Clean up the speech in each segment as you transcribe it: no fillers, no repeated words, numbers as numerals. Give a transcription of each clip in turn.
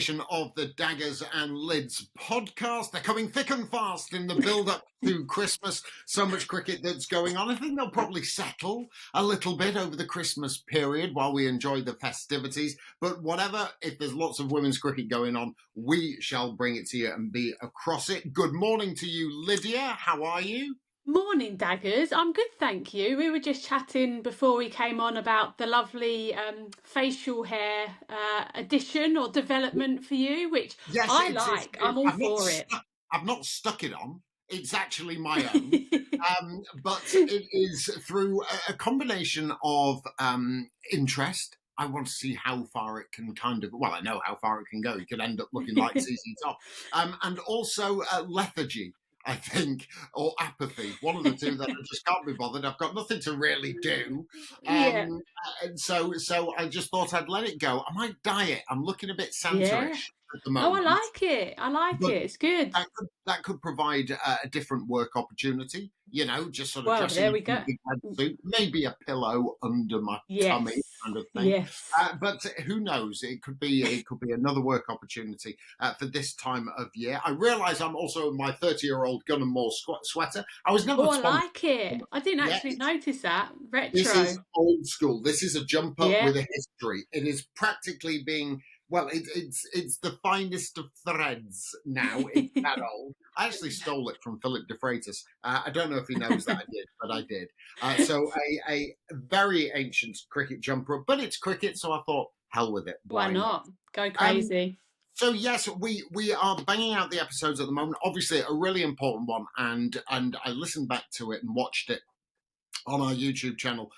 edition of the Daggers and Lyds podcast. They're coming thick and fast in the build-up to Christmas. So much cricket that's going on. I think they'll probably settle a little bit over the Christmas period while we enjoy the festivities. But whatever, if there's lots of women's cricket going on, we shall bring it to you and be across it. Good morning to you, Lydia. How are you? Morning, Daggers. I'm good, thank you. We were just chatting before we came on about the lovely facial hair addition or development for you, which Yes, I like. I'm all for it. I've not stuck it on. It's actually my own. But it is through a combination of interest. I want to see how far it can I know how far it can go. You could end up looking like ZZ Top. And also lethargy, I think, or apathy. One of the two that I just can't be bothered. I've got nothing to really do. Yeah. And so I just thought I'd let it go. I might dye it. I'm looking a bit Santa-ish at the Oh, I moment. like it. I like But it. It's good. that could provide a different work opportunity, just sort of Well, dressing there in we a go. big red suit, maybe a pillow under my tummy Yes. kind of thing. Yes. But who knows? It could be another work opportunity for this time of year. I realise I'm also in my 30-year-old Gun and More sweater. I was never Oh, I sponsored. like it. I didn't Yeah, actually notice that. this is Retro. old school. This is a jumper Yeah. with a history. It is practically being, it's the finest of threads now. It's that old. I actually stole it from Philip de Freitas. I don't know if he knows that I did, but I did. So a very ancient cricket jumper, but it's cricket, so I thought, hell with it. Why not? Go crazy. So yes, we are banging out the episodes at the moment. Obviously, a really important one, and I listened back to it and watched it on our YouTube channel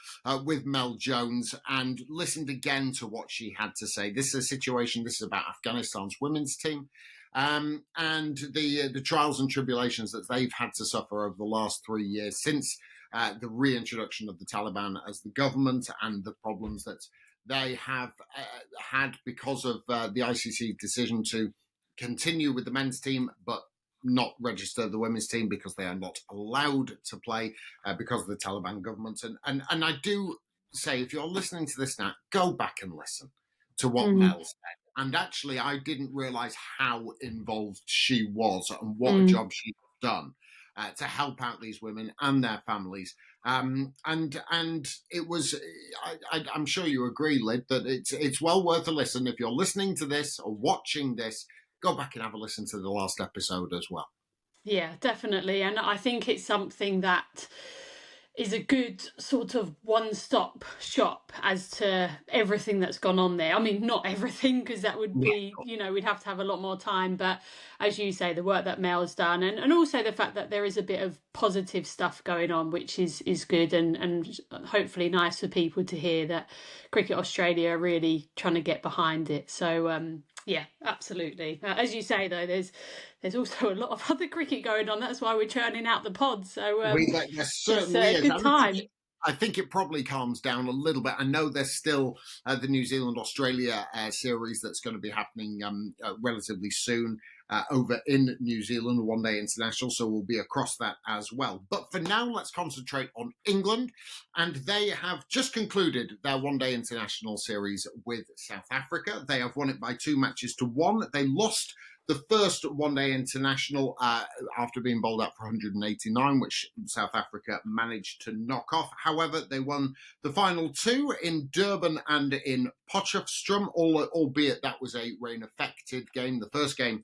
with Mel Jones and listened again to what she had to say. This is a situation, this is about Afghanistan's women's team and the trials and tribulations that they've had to suffer over the last 3 years since the reintroduction of the Taliban as the government and the problems that they have had because of the ICC decision to continue with the men's team, but not register the women's team because they are not allowed to play because of the Taliban government. And I do say, if you're listening to this now, go back and listen to what Mel said. And actually, I didn't realise how involved she was and what a job she'd done to help out these women and their families. And it was, I'm sure you agree, Lyd, that it's well worth a listen. If you're listening to this or watching this, go back and have a listen to the last episode as well. Yeah, definitely. And I think it's something that is a good sort of one-stop shop as to everything that's gone on there. I mean, not everything, because that would be, we'd have to have a lot more time. But as you say, the work that Mel's done and also the fact that there is a bit of positive stuff going on, which is good and hopefully nice for people to hear that Cricket Australia are really trying to get behind it. So, yeah, absolutely. As you say, though, there's also a lot of other cricket going on. That's why we're churning out the pods. So there certainly is. Good time. I think it probably calms down a little bit. I know there's still the New Zealand-Australia series that's going to be happening relatively soon over in New Zealand, One Day International, so we'll be across that as well. But for now, let's concentrate on England, and they have just concluded their One Day International series with South Africa. They have won it by 2-1. They lost the first one-day international after being bowled out for 189, which South Africa managed to knock off. However, they won the final two in Durban and in Potchefstroom, albeit that was a rain-affected game. The first game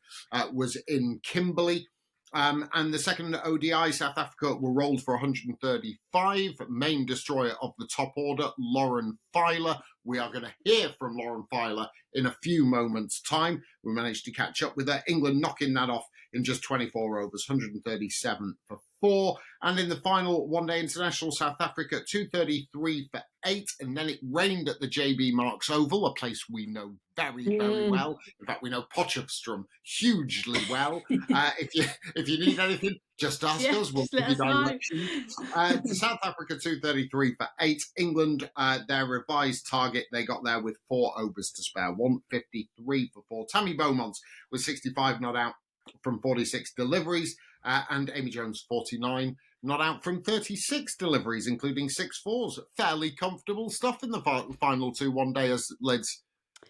was in Kimberley. And the second ODI, South Africa were rolled for 135. Main destroyer of the top order, Lauren Filer. We are going to hear from Lauren Filer in a few moments' time. We managed to catch up with her. England knocking that off in just 24 overs, 137 for 4. And in the final one-day international, South Africa, 233 for 8. And then it rained at the JB Marks Oval, a place we know very, very well. In fact, we know Potchefstroom hugely well. If you need anything, just ask us. We'll give you directions. To South Africa, 233 for 8. England, their revised target, they got there with 4 overs to spare, 153 for 4. Tammy Beaumont was 65 not out from 46 deliveries, and Amy Jones 49 not out from 36 deliveries, including 6 fours. Fairly comfortable stuff in the final two one-dayers, Lyds.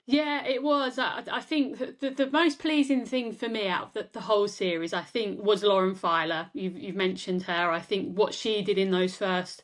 Yeah, it was. I think the most pleasing thing for me out of the whole series, I think, was Lauren Filer. You've mentioned her. I think what she did in those first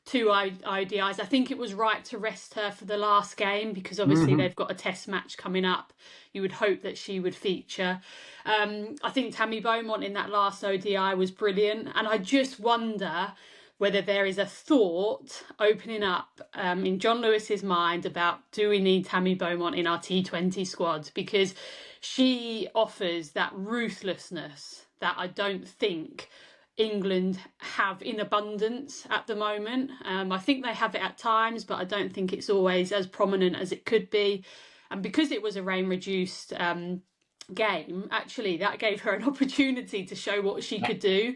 two ODIs, I think it was right to rest her for the last game because obviously Hmm. they've got a test match coming up. You would hope that she would feature. I think Tammy Beaumont in that last ODI was brilliant, and I just wonder whether there is a thought opening up in John Lewis's mind about do we need Tammy Beaumont in our T20 squad, because she offers that ruthlessness that I don't think England have in abundance at the moment. I think they have it at times, but I don't think it's always as prominent as it could be. And because it was a rain reduced game, actually that gave her an opportunity to show what she could do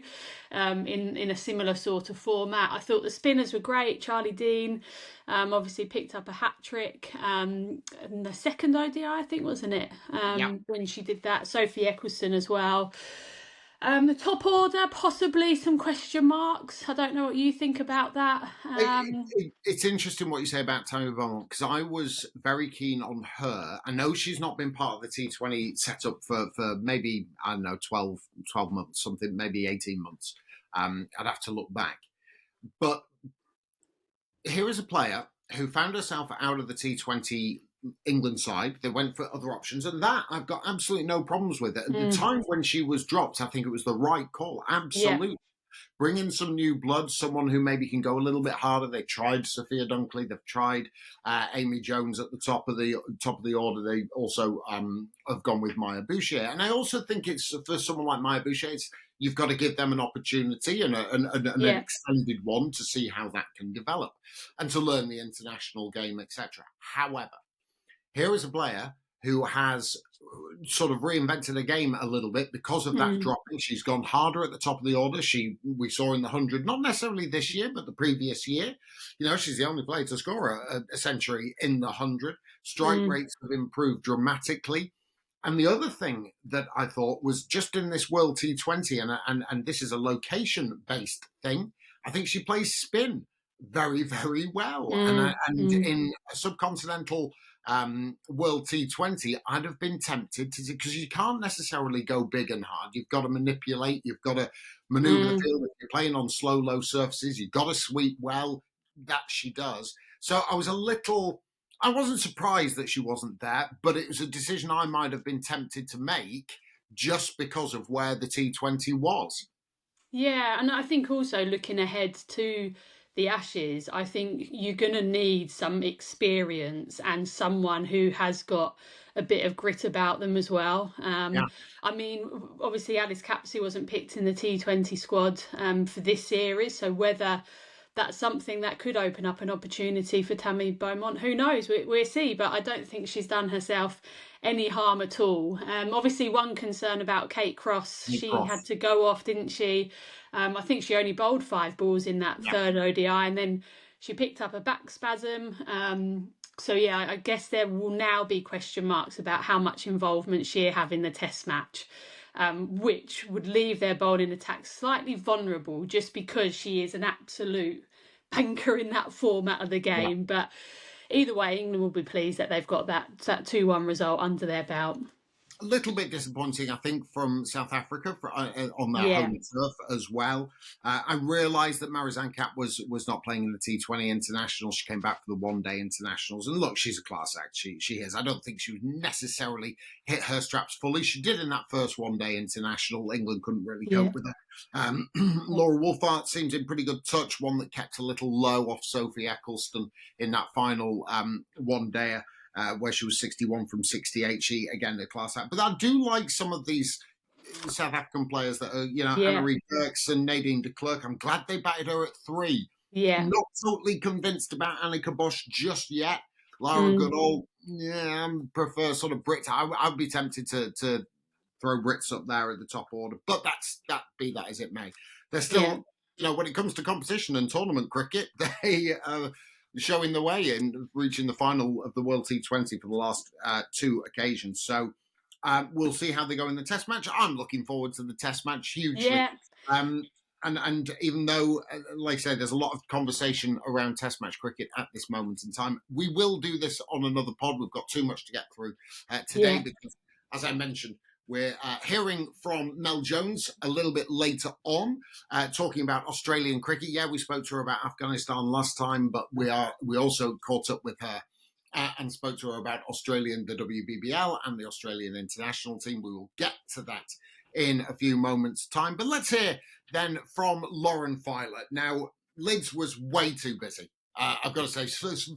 in a similar sort of format. I thought the spinners were great. Charlie Dean obviously picked up a hat trick in the second ODI, I think, wasn't it, Yeah. when she did that. Sophie Eccleston as well. The top order, possibly some question marks. I don't know what you think about that. It's interesting what you say about Tammy Beaumont because I was very keen on her. I know she's not been part of the T20 setup for maybe, I don't know, 12 months, something, maybe 18 months. I'd have to look back. But here is a player who found herself out of the T20 England side. They went for other options, and that I've got absolutely no problems with it. At the time when she was dropped, I think it was the right call. Yeah. Absolutely. Bring in some new blood, someone who maybe can go a little bit harder. They've tried Sophia Dunkley, they've tried Amy Jones at the top of the order. They also have gone with Maya Boucher, and I also think it's for someone like Maya Boucher, you've got to give them an opportunity and an Yeah. extended one to see how that can develop and to learn the international game, etc. However, here is a player who has sort of reinvented the game a little bit because of that Mm. dropping. She's gone harder at the top of the order. We saw in the 100, not necessarily this year, but the previous year. She's the only player to score a century in the 100. Strike Mm. rates have improved dramatically. And the other thing that I thought was just in this World T20, and this is a location based thing, I think she plays spin very, very well. And, Mm. and Mm. in a subcontinental World T20, I'd have been tempted to, because you can't necessarily go big and hard. You've got to manipulate, you've got to maneuver the Mm. field. If you're playing on slow, low surfaces, you've got to sweep well. That she does. So I wasn't surprised that she wasn't there, but it was a decision I might have been tempted to make just because of where the T20 was. Yeah, and I think also looking ahead to the Ashes, I think you're going to need some experience and someone who has got a bit of grit about them as well. Yeah, I mean, obviously Alice Capsey wasn't picked in the T20 squad for this series, so whether that's something that could open up an opportunity for Tammy Beaumont. Who knows? We'll see, but I don't think she's done herself any harm at all. Obviously, one concern about Kate Cross, she had cross. to go off, didn't she? I think she only bowled 5 balls in that Yeah. third ODI, and then she picked up a back spasm. So yeah, I guess there will now be question marks about how much involvement she'll have in the Test match. Which would leave their bowling attack slightly vulnerable just because she is an absolute banker in that format of the Yeah. game. But either way, England will be pleased that they've got that 2-1 result under their belt. A little bit disappointing, I think, from South Africa on their Yeah, home turf as well. I realised that Marizanne Kapp was not playing in the T20 international. She came back for the one day internationals, and look, she's a class act. She is. I don't think she would necessarily hit her straps fully. She did in that first one day international. England couldn't really yeah, cope with her. Laura Wolfart seems in pretty good touch. One that kept a little low off Sophie Eccleston in that final one day where she was 61 from 68. She, again, a class act. But I do like some of these South African players that are, yeah, Anna-Marie Burks and Nadine de Klerk. I'm glad they batted her at 3. yeah. Not totally convinced about Annika Bosch just yet. Lara Mm, Goodall, yeah, I prefer sort of Brits. I'd be tempted to throw Brits up there at the top order, but be that as it may. They're yeah. still, when it comes to competition and tournament cricket, they are showing the way in reaching the final of the World T20 for the last 2 occasions. So we'll see how they go in the Test match. I'm looking forward to the Test match hugely. Yeah, And even though, like I say, there's a lot of conversation around Test match cricket at this moment in time, we will do this on another pod. We've got too much to get through today because, as I mentioned, we're hearing from Mel Jones a little bit later on, talking about Australian cricket. Yeah, we spoke to her about Afghanistan last time, but we also caught up with her and spoke to her about the WBBL and the Australian international team. We will get to that in a few moments' time. But let's hear then from Lauren Filer. Now, Lyds was way too busy. I've got to say,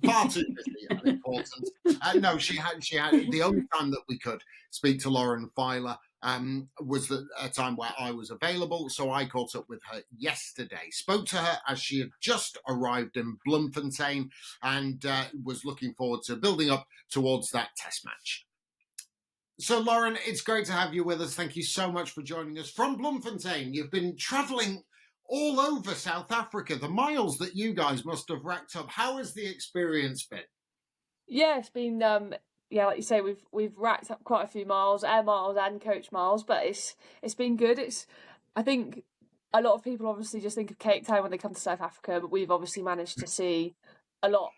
far too busy and important. No, she had the only time that we could speak to Lauren Filer was a time where I was available. So I caught up with her yesterday, spoke to her as she had just arrived in Bloemfontein and was looking forward to building up towards that test match. So, Lauren, it's great to have you with us. Thank you so much for joining us from Bloemfontein. You've been travelling all over South Africa, the miles that you guys must have racked up. How has the experience been? Yeah, it's been like you say, we've racked up quite a few miles, air miles and coach miles, but it's been good. I think a lot of people obviously just think of Cape Town when they come to South Africa, but we've obviously managed to see a lot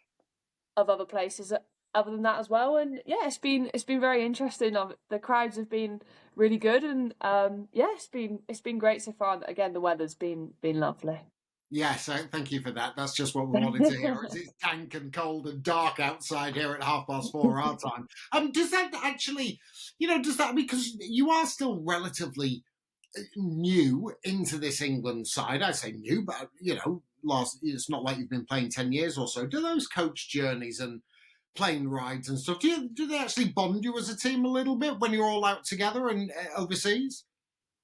of other places other than that as well. And yeah, it's been very interesting. The crowds have been really good, and it's been great so far. And again, the weather's been lovely. Yes, thank you for that. That's just what we wanted to hear. It's dank and cold and dark outside here at 4:30 our time. Does that actually, because you are still relatively new into this England side? I say new, but it's not like you've been playing 10 years or so. Do those coach journeys and plane rides and stuff, do they actually bond you as a team a little bit when you're all out together and overseas?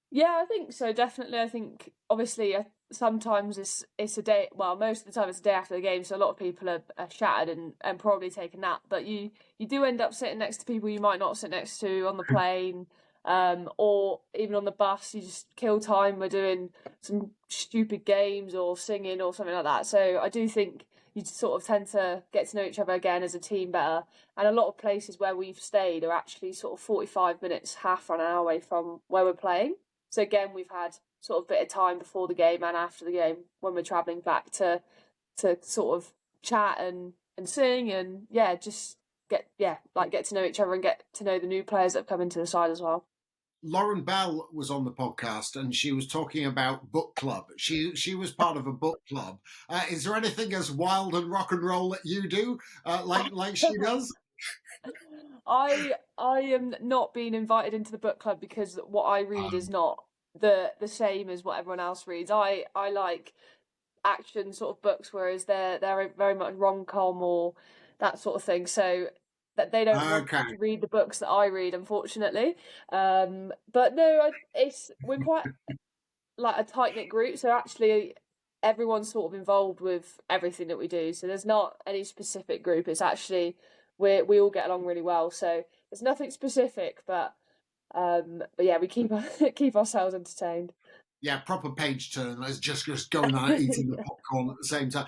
Yeah, I think so, definitely. I think obviously sometimes it's a day, well, most of the time it's a day after the game, so a lot of people are shattered and probably take a nap, but you do end up sitting next to people you might not sit next to on the plane, or even on the bus. You just kill time. We're doing some stupid games or singing or something like that. So I do think you sort of tend to get to know each other again as a team better. And a lot of places where we've stayed are actually sort of 45 minutes, half an hour away from where we're playing. So again, we've had sort of a bit of time before the game and after the game when we're travelling back to sort of chat and sing and just get to know each other and get to know the new players that have come into the side as well. Lauren Bell was on the podcast and she was talking about book club. She was part of a book club. Is there anything as wild and rock and roll that you do like she does? I am not being invited into the book club because what I read is not the same as what everyone else reads. I like action sort of books, whereas they're very much rom-com or that sort of thing. So that they don't want to read the books that I read, unfortunately. But no, we're quite like a tight-knit group. So actually, everyone's sort of involved with everything that we do. So there's not any specific group. It's actually we all get along really well. So there's nothing specific, but yeah, we keep ourselves entertained. Yeah, proper page turners, just going out eating the popcorn at the same time.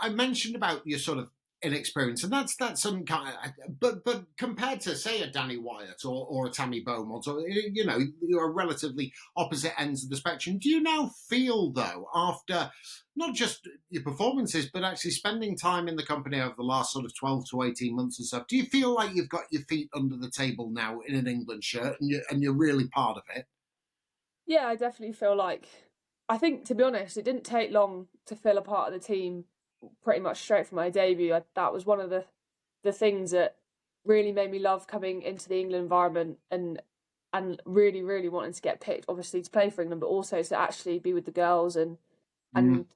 I mentioned about your sort of inexperience, and that's some kind of, but compared to say a Danny Wyatt or a Tammy Beaumont, or you're relatively opposite ends of the spectrum. Do you now feel though, after not just your performances, but actually spending time in the company over the last sort of 12 to 18 months and stuff, do you feel like you've got your feet under the table now in an England shirt and you're really part of it? Yeah, I definitely feel like, I think, to be honest, it didn't take long to feel a part of the team pretty much straight from my debut. That was one of the things that really made me love coming into the England environment and really, really wanting to get picked, obviously, to play for England, but also to actually be with the girls. And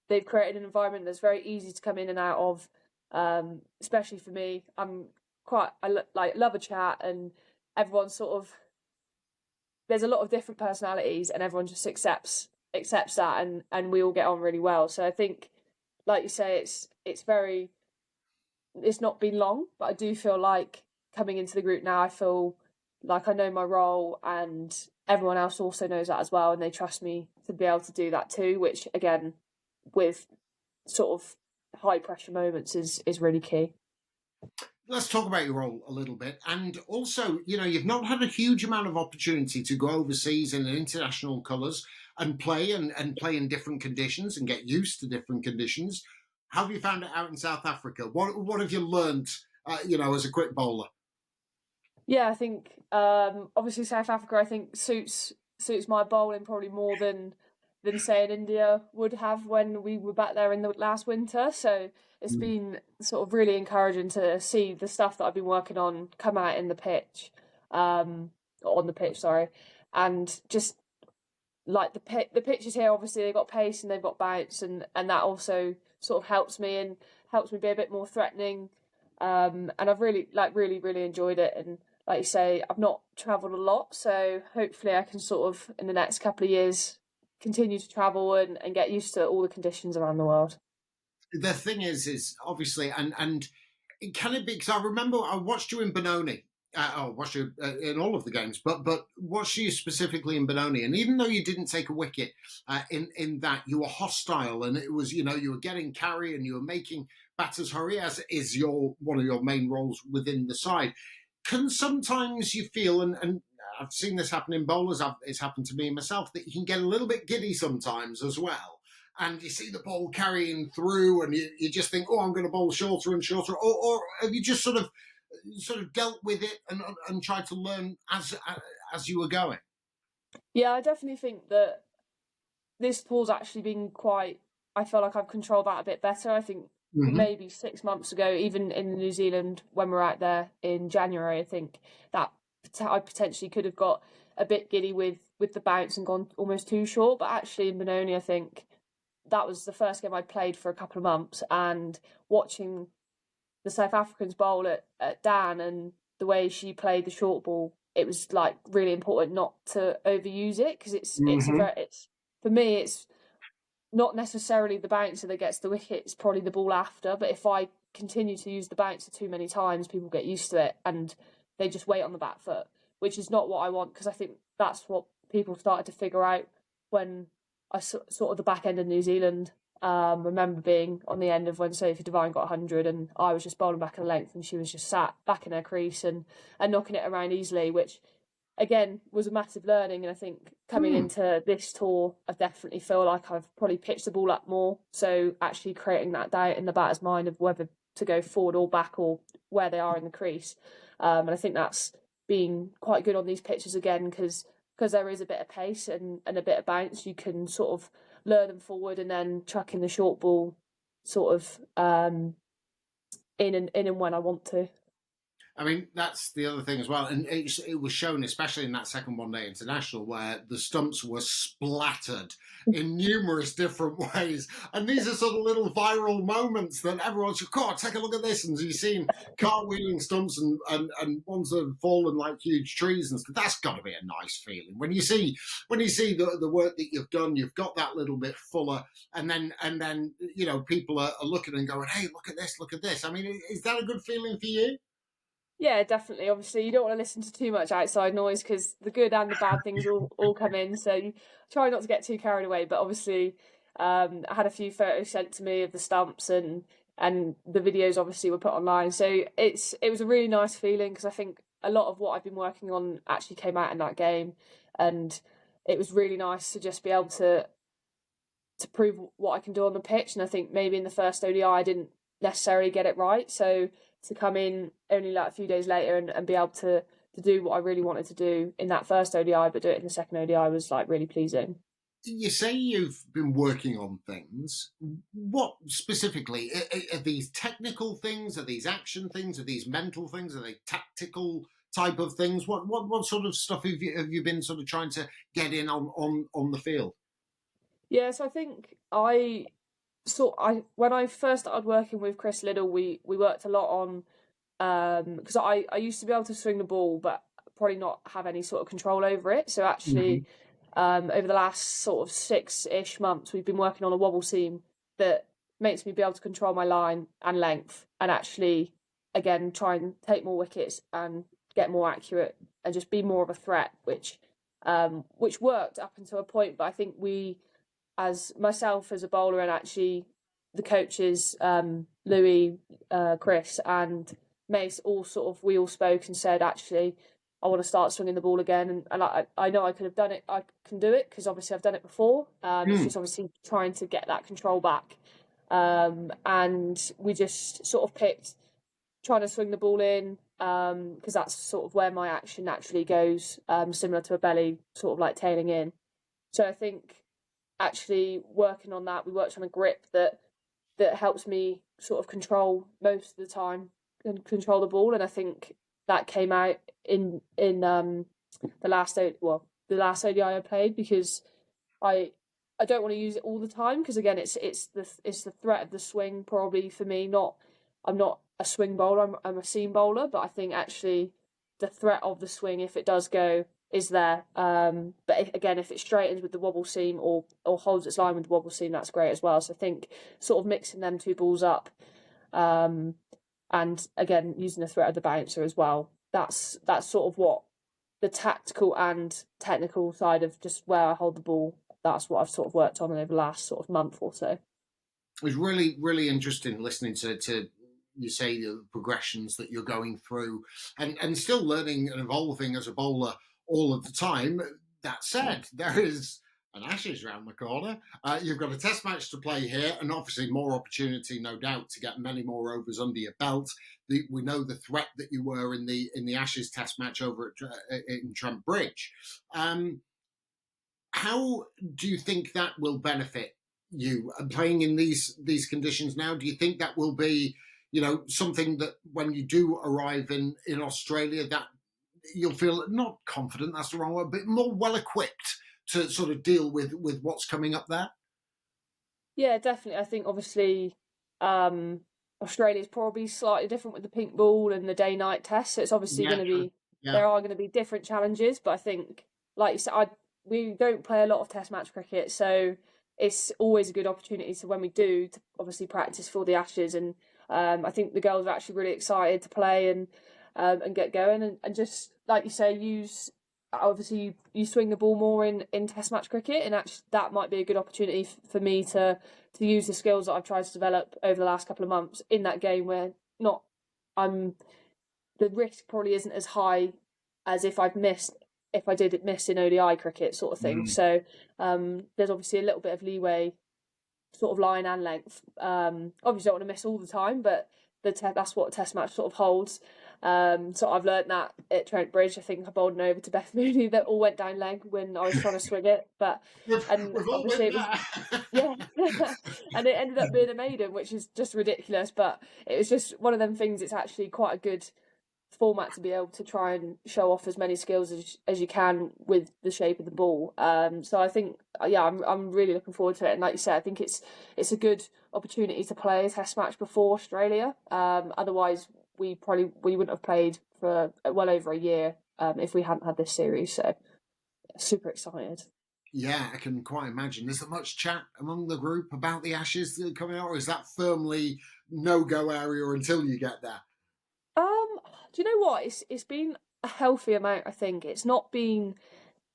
they've created an environment that's very easy to come in and out of, especially for me. I love a chat, and everyone sort of, there's a lot of different personalities and everyone just accepts that and we all get on really well. So I think, like you say, it's not been long, but I do feel like coming into the group now, I feel like I know my role and everyone else also knows that as well, and they trust me to be able to do that too, which again, with sort of high pressure moments is really key. Let's talk about your role a little bit. And also, you've not had a huge amount of opportunity to go overseas in international colours. and play and play in different conditions and get used to different conditions. How have you found it out in South Africa? What have you learned, as a quick bowler? Yeah, I think obviously South Africa, I think suits my bowling probably more than say in India would have when we were back there in the last winter. So it's been sort of really encouraging to see the stuff that I've been working on come out in the pitch, on the pitch, sorry, and just like the pitches here, obviously they've got pace and they've got bounce, and that also sort of helps me be a bit more threatening. And I've really enjoyed it. And like you say, I've not travelled a lot, so hopefully I can sort of in the next couple of years continue to travel and get used to all the conditions around the world. The thing is obviously, and can it be, because I remember I watched you in Benoni. I watched you in all of the games, but watched you specifically in Benoni, and even though you didn't take a wicket in that, you were hostile, and it was, you were getting carry and you were making batters hurry, as is one of your main roles within the side. Can sometimes you feel, and I've seen this happen in bowlers, it's happened to me myself, that you can get a little bit giddy sometimes as well. And you see the ball carrying through and you just think, oh, I'm going to bowl shorter and shorter. Or have you just sort of dealt with it and tried to learn as you were going? Yeah, I definitely think that this pool's actually been I feel like I've controlled that a bit better. I think maybe 6 months ago, even in New Zealand when we're out there in January, I think that I potentially could have got a bit giddy with the bounce and gone almost too short. But actually in Benoni, I think that was the first game I'd played for a couple of months, and watching the South Africans bowl at Dan and the way she played the short ball, it was like really important not to overuse it, because it's for me it's not necessarily the bouncer that gets the wicket, it's probably the ball after. But if I continue to use the bouncer too many times, people get used to it and they just wait on the back foot, which is not what I want, because I think that's what people started to figure out when I sort of the back end of New Zealand. Remember being on the end of when Sophie Devine got 100 and I was just bowling back in length and she was just sat back in her crease and knocking it around easily, which again was a massive learning. And I think coming into this tour, I definitely feel like I've probably pitched the ball up more, so actually creating that doubt in the batter's mind of whether to go forward or back or where they are in the crease. And I think that's been quite good on these pitches again, because there is a bit of pace and a bit of bounce. You can sort of lure them forward and then chuck in the short ball sort of in and when I want to. I mean, that's the other thing as well. And it was shown, especially in that second one-day international, where the stumps were splattered in numerous different ways. And these are sort of little viral moments that everyone's, God, take a look at this. And you've seen cartwheeling stumps and ones that have fallen like huge trees and stuff. That's got to be a nice feeling. When you see the work that you've done, you've got that little bit fuller. And then people are looking and going, hey, look at this. I mean, is that a good feeling for you? Yeah, definitely. Obviously, you don't want to listen to too much outside noise, because the good and the bad things all come in. So you try not to get too carried away. But obviously, I had a few photos sent to me of the stumps, and the videos obviously were put online. So it was a really nice feeling, because I think a lot of what I've been working on actually came out in that game, and it was really nice to just be able to prove what I can do on the pitch. And I think maybe in the first ODI I didn't necessarily get it right. So to come in only like a few days later and be able to do what I really wanted to do in that first ODI, but do it in the second ODI, was like really pleasing. You say you've been working on things. What specifically? Are these technical things? Are these action things? Are these mental things? Are they tactical type of things? What sort of stuff have you been sort of trying to get in on the field? Yeah, so I think when I first started working with Chris Liddell, we worked a lot on because I used to be able to swing the ball, but probably not have any sort of control over it. So actually, over the last sort of 6-ish months, we've been working on a wobble seam that makes me be able to control my line and length, and actually, again, try and take more wickets and get more accurate and just be more of a threat, which worked up until a point. But I think as myself as a bowler, and actually the coaches, Louis, Chris and Mace, we all spoke and said, actually, I want to start swinging the ball again, and I know I could have done it. I can do it because obviously I've done it before. It's just obviously trying to get that control back, and we just sort of picked trying to swing the ball in, because that's sort of where my action naturally goes, similar to a belly, sort of like tailing in. So I think actually working on that, we worked on a grip that helps me sort of control most of the time and control the ball, and I think that came out in the last ODI I played, because I don't want to use it all the time, because again it's the threat of the swing probably for me. I'm not a swing bowler, I'm a seam bowler, but I think actually the threat of the swing, if it does go, is there. But again, if it straightens with the wobble seam or holds its line with the wobble seam, that's great as well. So I think sort of mixing them two balls up, and again using the threat of the bouncer as well. That's sort of what the tactical and technical side of just where I hold the ball. That's what I've sort of worked on over the last sort of month or so. It was really, really interesting listening to you say the progressions that you're going through, and still learning and evolving as a bowler all of the time. That said, there is an Ashes round the corner. You've got a test match to play here, and obviously more opportunity, no doubt, to get many more overs under your belt. We know the threat that you were in the Ashes test match over in Trent Bridge. How do you think that will benefit you playing in these conditions now? Do you think that will be, something that when you do arrive in Australia, that you'll feel not confident, that's the wrong word, but more well equipped to sort of deal with what's coming up there? Yeah, definitely. I think obviously Australia is probably slightly different with the pink ball and the day-night test. So it's obviously going to be, there are going to be different challenges. But I think, like you said, we don't play a lot of test match cricket. So it's always a good opportunity to, when we do, to obviously practice for the Ashes. And I think the girls are actually really excited to play and get going. And just, like you say, obviously you swing the ball more in test match cricket, and actually that might be a good opportunity for me to use the skills that I've tried to develop over the last couple of months in that game, where the risk probably isn't as high as if I did miss in ODI cricket sort of thing. So there's obviously a little bit of leeway, sort of line and length. Obviously don't want to miss all the time, but that's what a test match sort of holds. So I've learned that at Trent Bridge. I think I bowled an over to Beth Mooney that all went down leg when I was trying to swing it, and obviously it was, yeah, and it ended up being a maiden, which is just ridiculous. But it was just one of them things. It's actually quite a good format to be able to try and show off as many skills as you can with the shape of the ball. So I think, yeah, I'm really looking forward to it. And like you said, I think it's a good opportunity to play a test match before Australia. Otherwise, we wouldn't have played for well over a year if we hadn't had this series. So super excited. Yeah, I can quite imagine. Is there much chat among the group about the Ashes coming out, or is that firmly no-go area until you get there? Do you know what? It's been a healthy amount. I think it's not been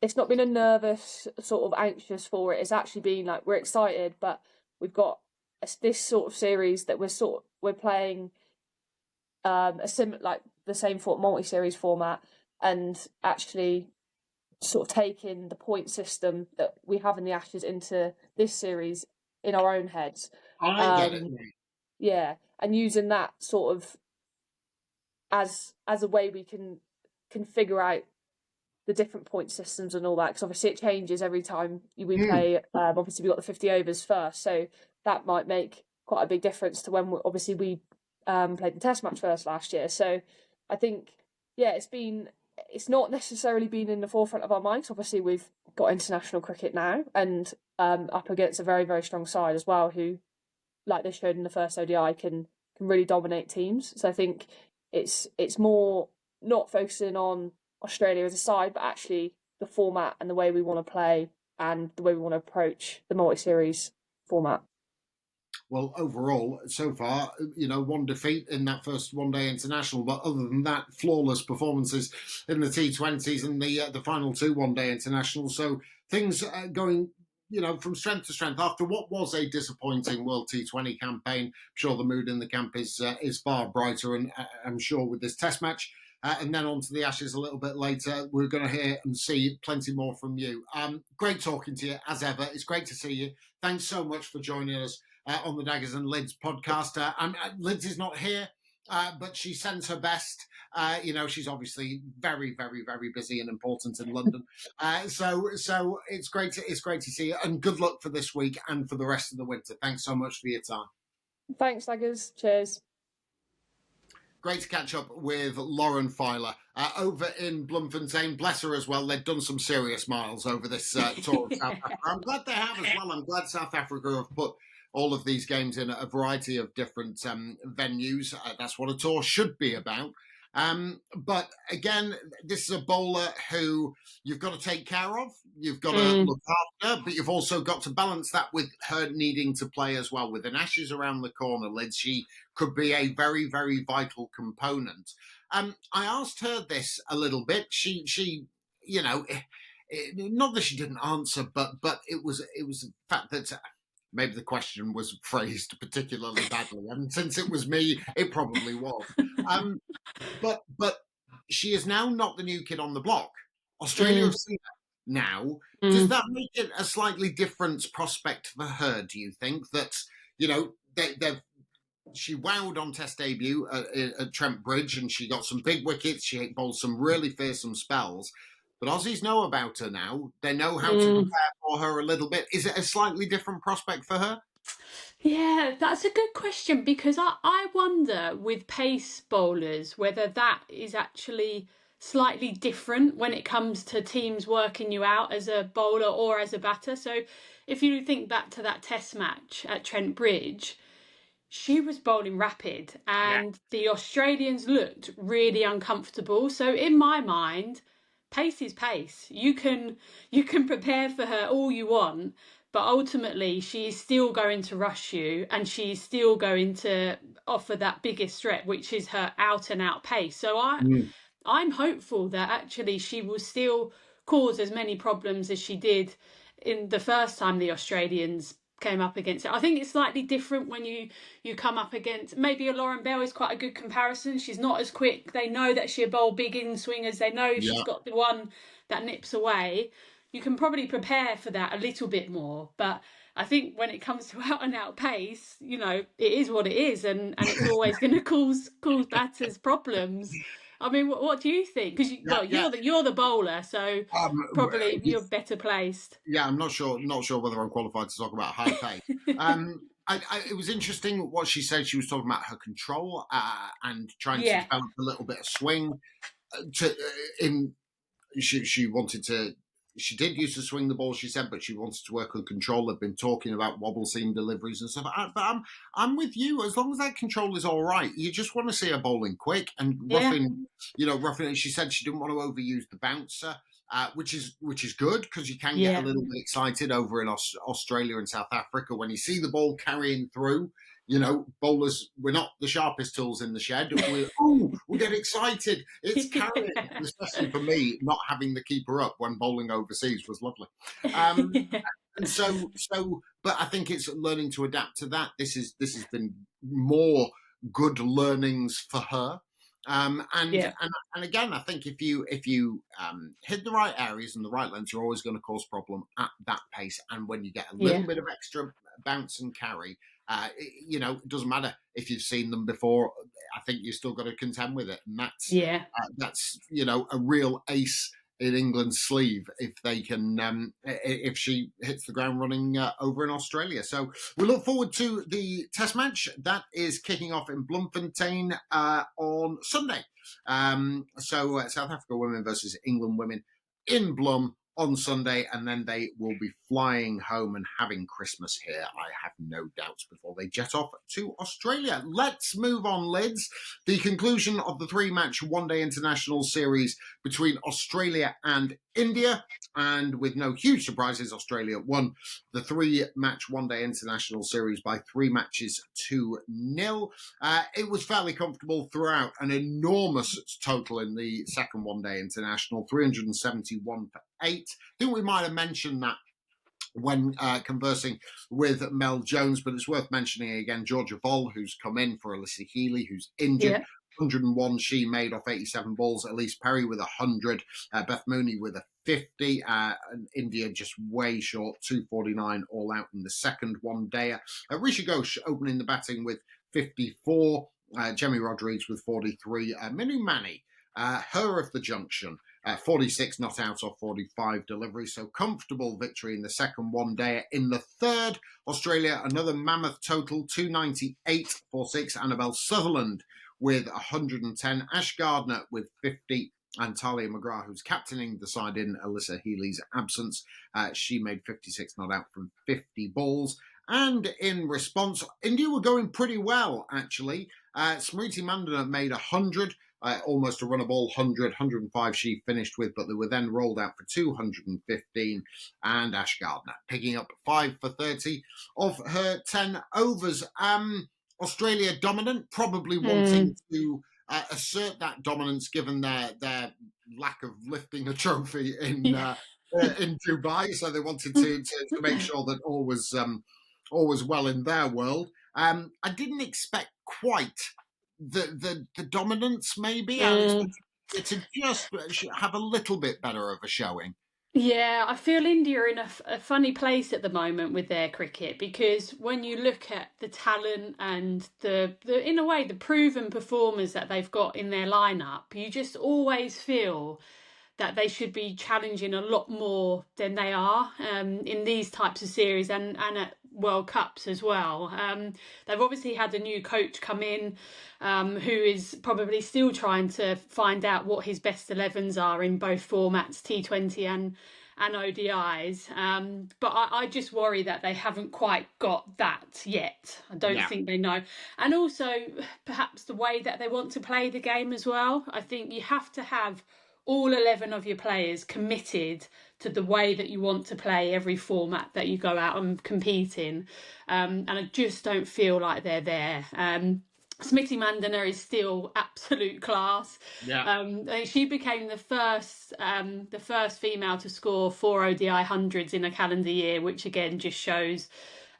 a nervous, sort of anxious for it. It's actually been like, we're excited, but we've got this sort of series that we're playing a similar, like the same multi-series format, and actually sort of taking the point system that we have in the Ashes into this series in our own heads. I get it. Yeah, and using that sort of as a way we can figure out the different point systems and all that, because obviously it changes every time we play. Obviously we got the 50 overs first, so that might make quite a big difference to when we played the test match first last year. So I think, yeah, it's not necessarily been in the forefront of our minds. Obviously we've got international cricket now, and up against a very, very strong side as well, who, like they showed in the first ODI, can really dominate teams. So I think it's more not focusing on Australia as a side, but actually the format and the way we want to play and the way we want to approach the multi-series format. Well, overall, so far, one defeat in that first one-day international, but other than that, flawless performances in the T20s and the final two one-day internationals. So things going, from strength to strength. After what was a disappointing World T20 campaign, I'm sure the mood in the camp is far brighter, and I'm sure with this Test match and then on to the Ashes a little bit later. We're going to hear and see plenty more from you. Great talking to you, as ever. It's great to see you. Thanks so much for joining us on the Daggers and Lyds podcast. Lyds is not here, but she sends her best. She's obviously very, very, very busy and important in London. So it's great to see you, and good luck for this week and for the rest of the winter. Thanks so much for your time. Thanks, Daggers. Cheers. Great to catch up with Lauren Filer over in Bloemfontein. Bless her as well. They've done some serious miles over this tour of South Africa. I'm glad they have as well. I'm glad South Africa have put all of these games in a variety of different venues. That's what a tour should be about. But again, this is a bowler who you've got to take care of. You've got to look after, but you've also got to balance that with her needing to play as well. With an Ashes around the corner, Liz, she could be a very, very vital component. I asked her this a little bit. She not that she didn't answer, but it was the fact that maybe the question was phrased particularly badly, and since it was me, it probably was. But she is now not the new kid on the block. Australia have seen that now. Does that make it a slightly different prospect for her, do you think? That, she wowed on Test debut at Trent Bridge, and she got some big wickets. She bowled some really fearsome spells. But Aussies know about her now. They know how to prepare for her a little bit. Is it a slightly different prospect for her? Yeah, that's a good question, because I wonder with pace bowlers whether that is actually slightly different when it comes to teams working you out as a bowler or as a batter. So if you think back to that Test match at Trent Bridge, she was bowling rapid and the Australians looked really uncomfortable. So in my mind, pace is pace. You can prepare for her all you want, but ultimately she's still going to rush you, and she's still going to offer that biggest threat, which is her out and out pace. So I'm hopeful that actually she will still cause as many problems as she did in the first time the Australians came up against it. I think it's slightly different when you come up against, maybe a Lauren Bell is quite a good comparison. She's not as quick. They know that she'll bowl big in swingers. They know she's got the one that nips away. You can probably prepare for that a little bit more. But I think when it comes to out and out pace, it is what it is, and it's always going to cause batters problems. I mean, what do you think? Because you're the bowler, so probably you're better placed. Yeah, I'm not sure whether I'm qualified to talk about high pace. It was interesting what she said. She was talking about her control and trying to develop a little bit of swing. She wanted to. She did used to swing the ball, she said, but she wanted to work on control. They've been talking about wobble seam deliveries and stuff. But I'm with you. As long as that control is all right, you just want to see her bowling quick and roughing. Roughing. She said she didn't want to overuse the bouncer, which is good, because you can get a little bit excited over in Australia and South Africa when you see the ball carrying through. Bowlers, we're not the sharpest tools in the shed. We get excited. It's carrying, especially for me, not having the keeper up when bowling overseas was lovely. And but I think it's learning to adapt to that. This has been more good learnings for her. And again, I think if you hit the right areas and the right lengths, you're always going to cause problem at that pace. And when you get a little bit of extra bounce and carry, it doesn't matter if you've seen them before. I think you still got to contend with it, and that's a real ace in England's sleeve if they can if she hits the ground running over in Australia. So we look forward to the Test match that is kicking off in Bloemfontein on Sunday. So South Africa women versus England women in Bloem on Sunday, and then they will be flying home and having Christmas here, I have no doubts, before they jet off to Australia. Let's move on, Lids. The conclusion of the 3-match one-day international series between Australia and India, and with no huge surprises, Australia won the 3-match one-day international series by 3 matches to 0. It was fairly comfortable throughout, an enormous total in the second one-day international, 371 for 8. I think we might have mentioned that when conversing with Mel Jones, but it's worth mentioning again, Georgia Voll, who's come in for Alyssa Healy, who's injured. 101 she made off 87 balls. Elise Perry with 100. Beth Mooney with a 50. And India just way short, 249 all out in the second one-dayer. Rishi Ghosh opening the batting with 54. Jemmy Rodriguez with 43. Minu Mani, her of the junction, 46 not out off 45 deliveries. So comfortable victory in the second one-dayer. In the third, Australia, another mammoth total, 298 for 6. Annabelle Sutherland with 110. Ash Gardner with 50. And Talia McGrath, who's captaining the side in Alyssa Healy's absence. She made 56 not out from 50 balls. And in response, India were going pretty well, actually. Smriti Mandana made 100, almost a runnable 100, 105 she finished with, but they were then rolled out for 215. And Ash Gardner picking up 5 for 30 of her 10 overs. Australia dominant, probably wanting to assert that dominance given their lack of lifting a trophy in Dubai. So they wanted to make sure that all was well in their world. I didn't expect quite the dominance, maybe. I expected it to just have a little bit better of a showing. Yeah, I feel India are in a funny place at the moment with their cricket, because when you look at the talent and the in a way the proven performers that they've got in their lineup, you just always feel that they should be challenging a lot more than they are in these types of series and at World Cups as well. They've obviously had a new coach come in who is probably still trying to find out what his best 11s are in both formats, T20 and ODIs. But I just worry that they haven't quite got that yet. I don't think they know. And also perhaps the way that they want to play the game as well. I think you have to have all 11 of your players committed to the way that you want to play every format that you go out and compete in. And I just don't feel like they're there. Smriti Mandana is still absolute class. She became the first female to score 4 ODI hundreds in a calendar year, which again just shows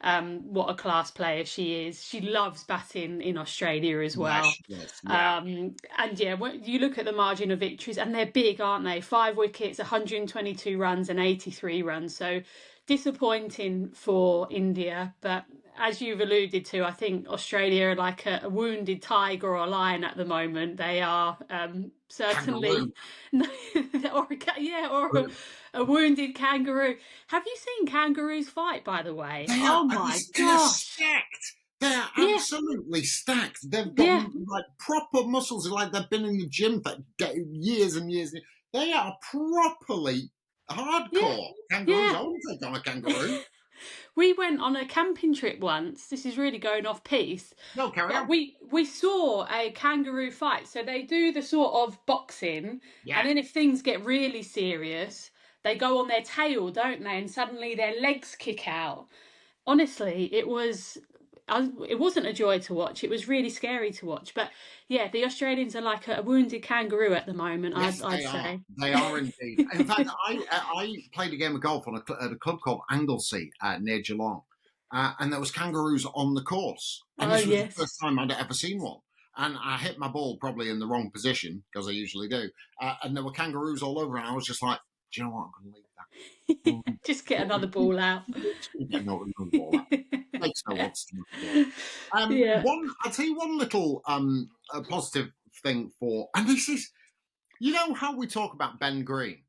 what a class player she is. She loves batting in Australia as well. Yes. And when you look at the margin of victories, and they're big, aren't they? 5 wickets, 122 runs and 83 runs. So disappointing for India, but as you've alluded to, I think Australia are like a wounded tiger or a lion at the moment. They are certainly, or a wounded kangaroo. Have you seen kangaroos fight, by the way? My gosh! They're absolutely stacked. They've got like proper muscles, like they've been in the gym for years and years. They are properly hardcore kangaroos. I wouldn't take on a kangaroo. We went on a camping trip once. This is really going off piece. No, carry on. We saw a kangaroo fight. So they do the sort of boxing, and then if things get really serious, they go on their tail, don't they? And suddenly their legs kick out. Honestly, it wasn't a joy to watch. It was really scary to watch. But yeah, the Australians are like a wounded kangaroo at the moment. Yes, I'd say they are indeed. In fact, I played a game of golf at a club called Anglesey near Geelong, and there was kangaroos on the course. And this was the first time I'd ever seen one. And I hit my ball probably in the wrong position, because I usually do. And there were kangaroos all over, and I was just like, do you know what? I'm going to leave that. Just get another ball out. Get another ball out. Makes no odds to me. I'll tell you one little positive thing and this is, you know how we talk about Ben Green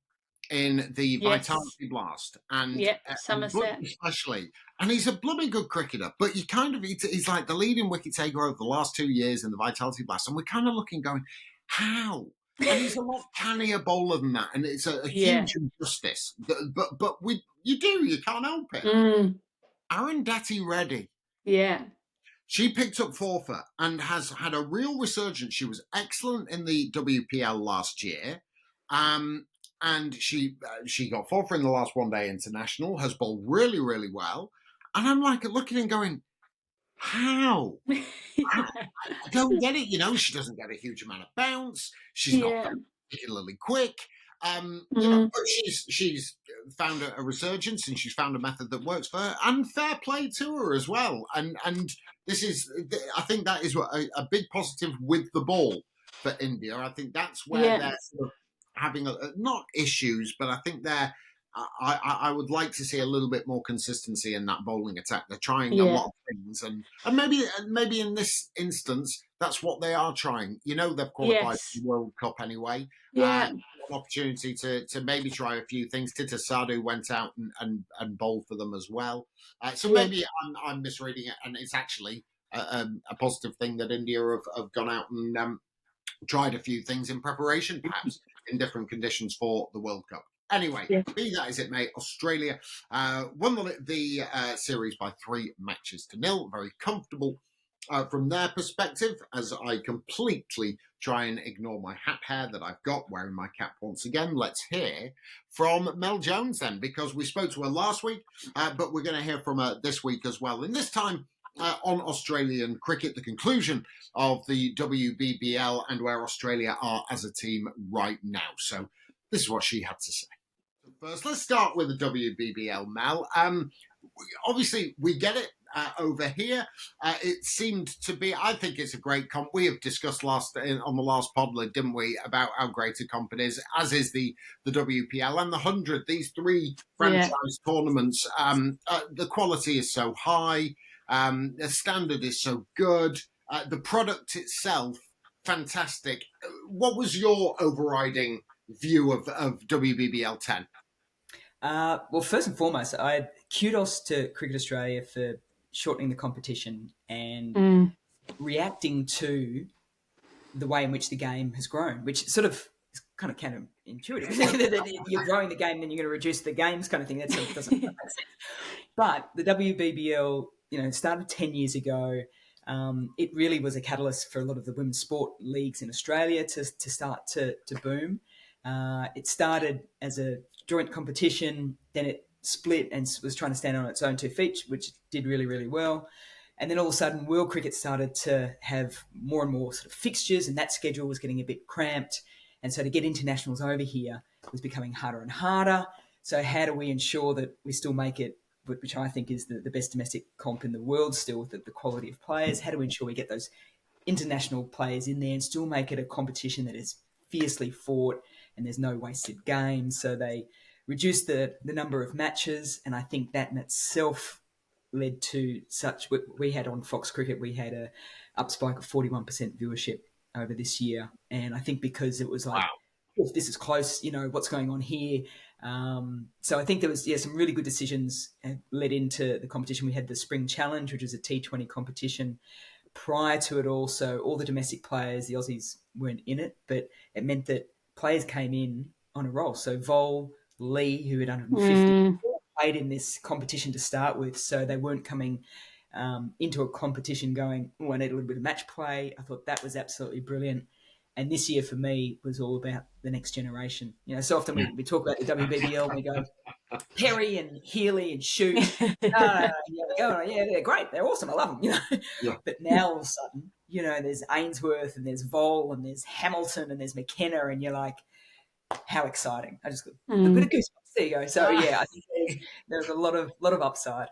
in the Vitality Blast and Somerset especially, and he's a blooming good cricketer, but he's like the leading wicket taker over the last 2 years in the Vitality Blast, and we're kind of looking going, how? And he's a lot cannier bowler than that, and it's a huge injustice. But you can't help it. Arundhati Reddy. She picked up forfeit and has had a real resurgence. She was excellent in the WPL last year. And she got forfeit in the last one-day international, has bowled really, really well. And I'm like looking and going, how? I don't get it. She doesn't get a huge amount of bounce. She's not particularly quick. But she's found a resurgence, and she's found a method that works for her, and fair play to her as well. And this is, I think that is a big positive with the ball for India. I think that's where they're sort of having not issues, but I think I would like to see a little bit more consistency in that bowling attack. They're trying a lot of things, and maybe in this instance, that's what they are trying. They've qualified for the World Cup anyway. An opportunity to maybe try a few things. Tita Sadhu went out and bowled for them as well. So maybe I'm misreading it, and it's actually a positive thing that India have gone out and tried a few things in preparation, perhaps in different conditions for the World Cup. Anyway, be that as it may, Australia won the series by 3-0. Very comfortable from their perspective, as I completely try and ignore my hat hair that I've got, wearing my cap once again. Let's hear from Mel Jones then, because we spoke to her last week, but we're going to hear from her this week as well. And this time on Australian cricket, the conclusion of the WBBL and where Australia are as a team right now. So this is what she had to say. First, let's start with the WBBL, Mel. Obviously, we get it over here. It seemed to be, I think it's a great comp. We have discussed on the last pod, didn't we, about how great a comp it is, as is the WPL and the 100. These 3 franchise tournaments, the quality is so high, the standard is so good, the product itself, fantastic. What was your overriding view of WBBL 10? Well, first and foremost, I kudos to Cricket Australia for shortening the competition and reacting to the way in which the game has grown, which sort of is kind of counterintuitive. You're growing the game, then you're going to reduce the games, kind of thing. That sort of doesn't make sense. But the WBBL, started 10 years ago. It really was a catalyst for a lot of the women's sport leagues in Australia to start to boom. It started as a joint competition, then it split and was trying to stand on its own 2 feet, which did really, really well. And then all of a sudden, world cricket started to have more and more sort of fixtures, and that schedule was getting a bit cramped. And so to get internationals over here was becoming harder and harder. So how do we ensure that we still make it, which I think is the best domestic comp in the world still, with the quality of players? How do we ensure we get those international players in there and still make it a competition that is fiercely fought and there's no wasted games? So they reduced the number of matches, and I think that in itself led to such. We had on Fox Cricket, we had a up spike of 41% viewership over this year, and I think because it was like, wow, this is close, what's going on here. So I think there was some really good decisions led into the competition. We had the Spring Challenge, which was a T20 competition. Prior to it also, all the domestic players, the Aussies, weren't in it, but it meant that players came in on a roll. So Vol, Lee, who had 150, played in this competition to start with, so they weren't coming into a competition going, I need a little bit of match play. I thought that was absolutely brilliant. And this year for me was all about the next generation. So often we talk about the WBBL and we go, Perry and Healy and Shute. They're great. They're awesome. I love them, But now all of a sudden, there's Ainsworth and there's Vol and there's Hamilton and there's McKenna, and you're like, how exciting. I just got a bit of goosebumps. There you go. So, I think there's a lot of upside.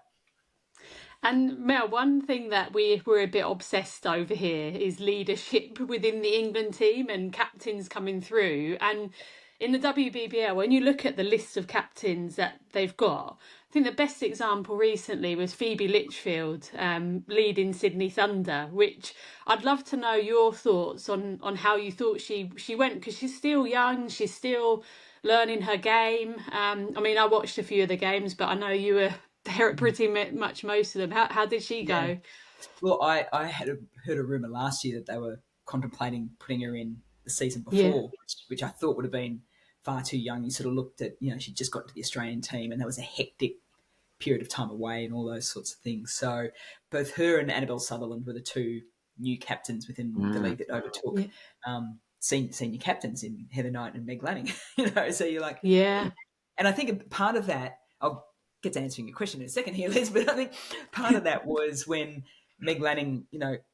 And Mel, one thing that we're a bit obsessed over here is leadership within the England team and captains coming through. And in the WBBL, when you look at the list of captains that they've got, I think the best example recently was Phoebe Litchfield leading Sydney Thunder, which I'd love to know your thoughts on how you thought she went, because she's still young, she's still learning her game. I watched a few of the games, but I know you were there at pretty much most of them. How did she go? Yeah. Well, I had heard a rumour last year that they were contemplating putting her in the season before, which I thought would have been far too young. You sort of looked at, she'd just got to the Australian team and there was a hectic period of time away and all those sorts of things. So both her and Annabelle Sutherland were the 2 new captains within the league that overtook senior captains in Heather Knight and Meg Lanning. So you're like, and I think part of that, I'll get to answering your question in a second here, Liz, but I think part of that was when Meg Lanning,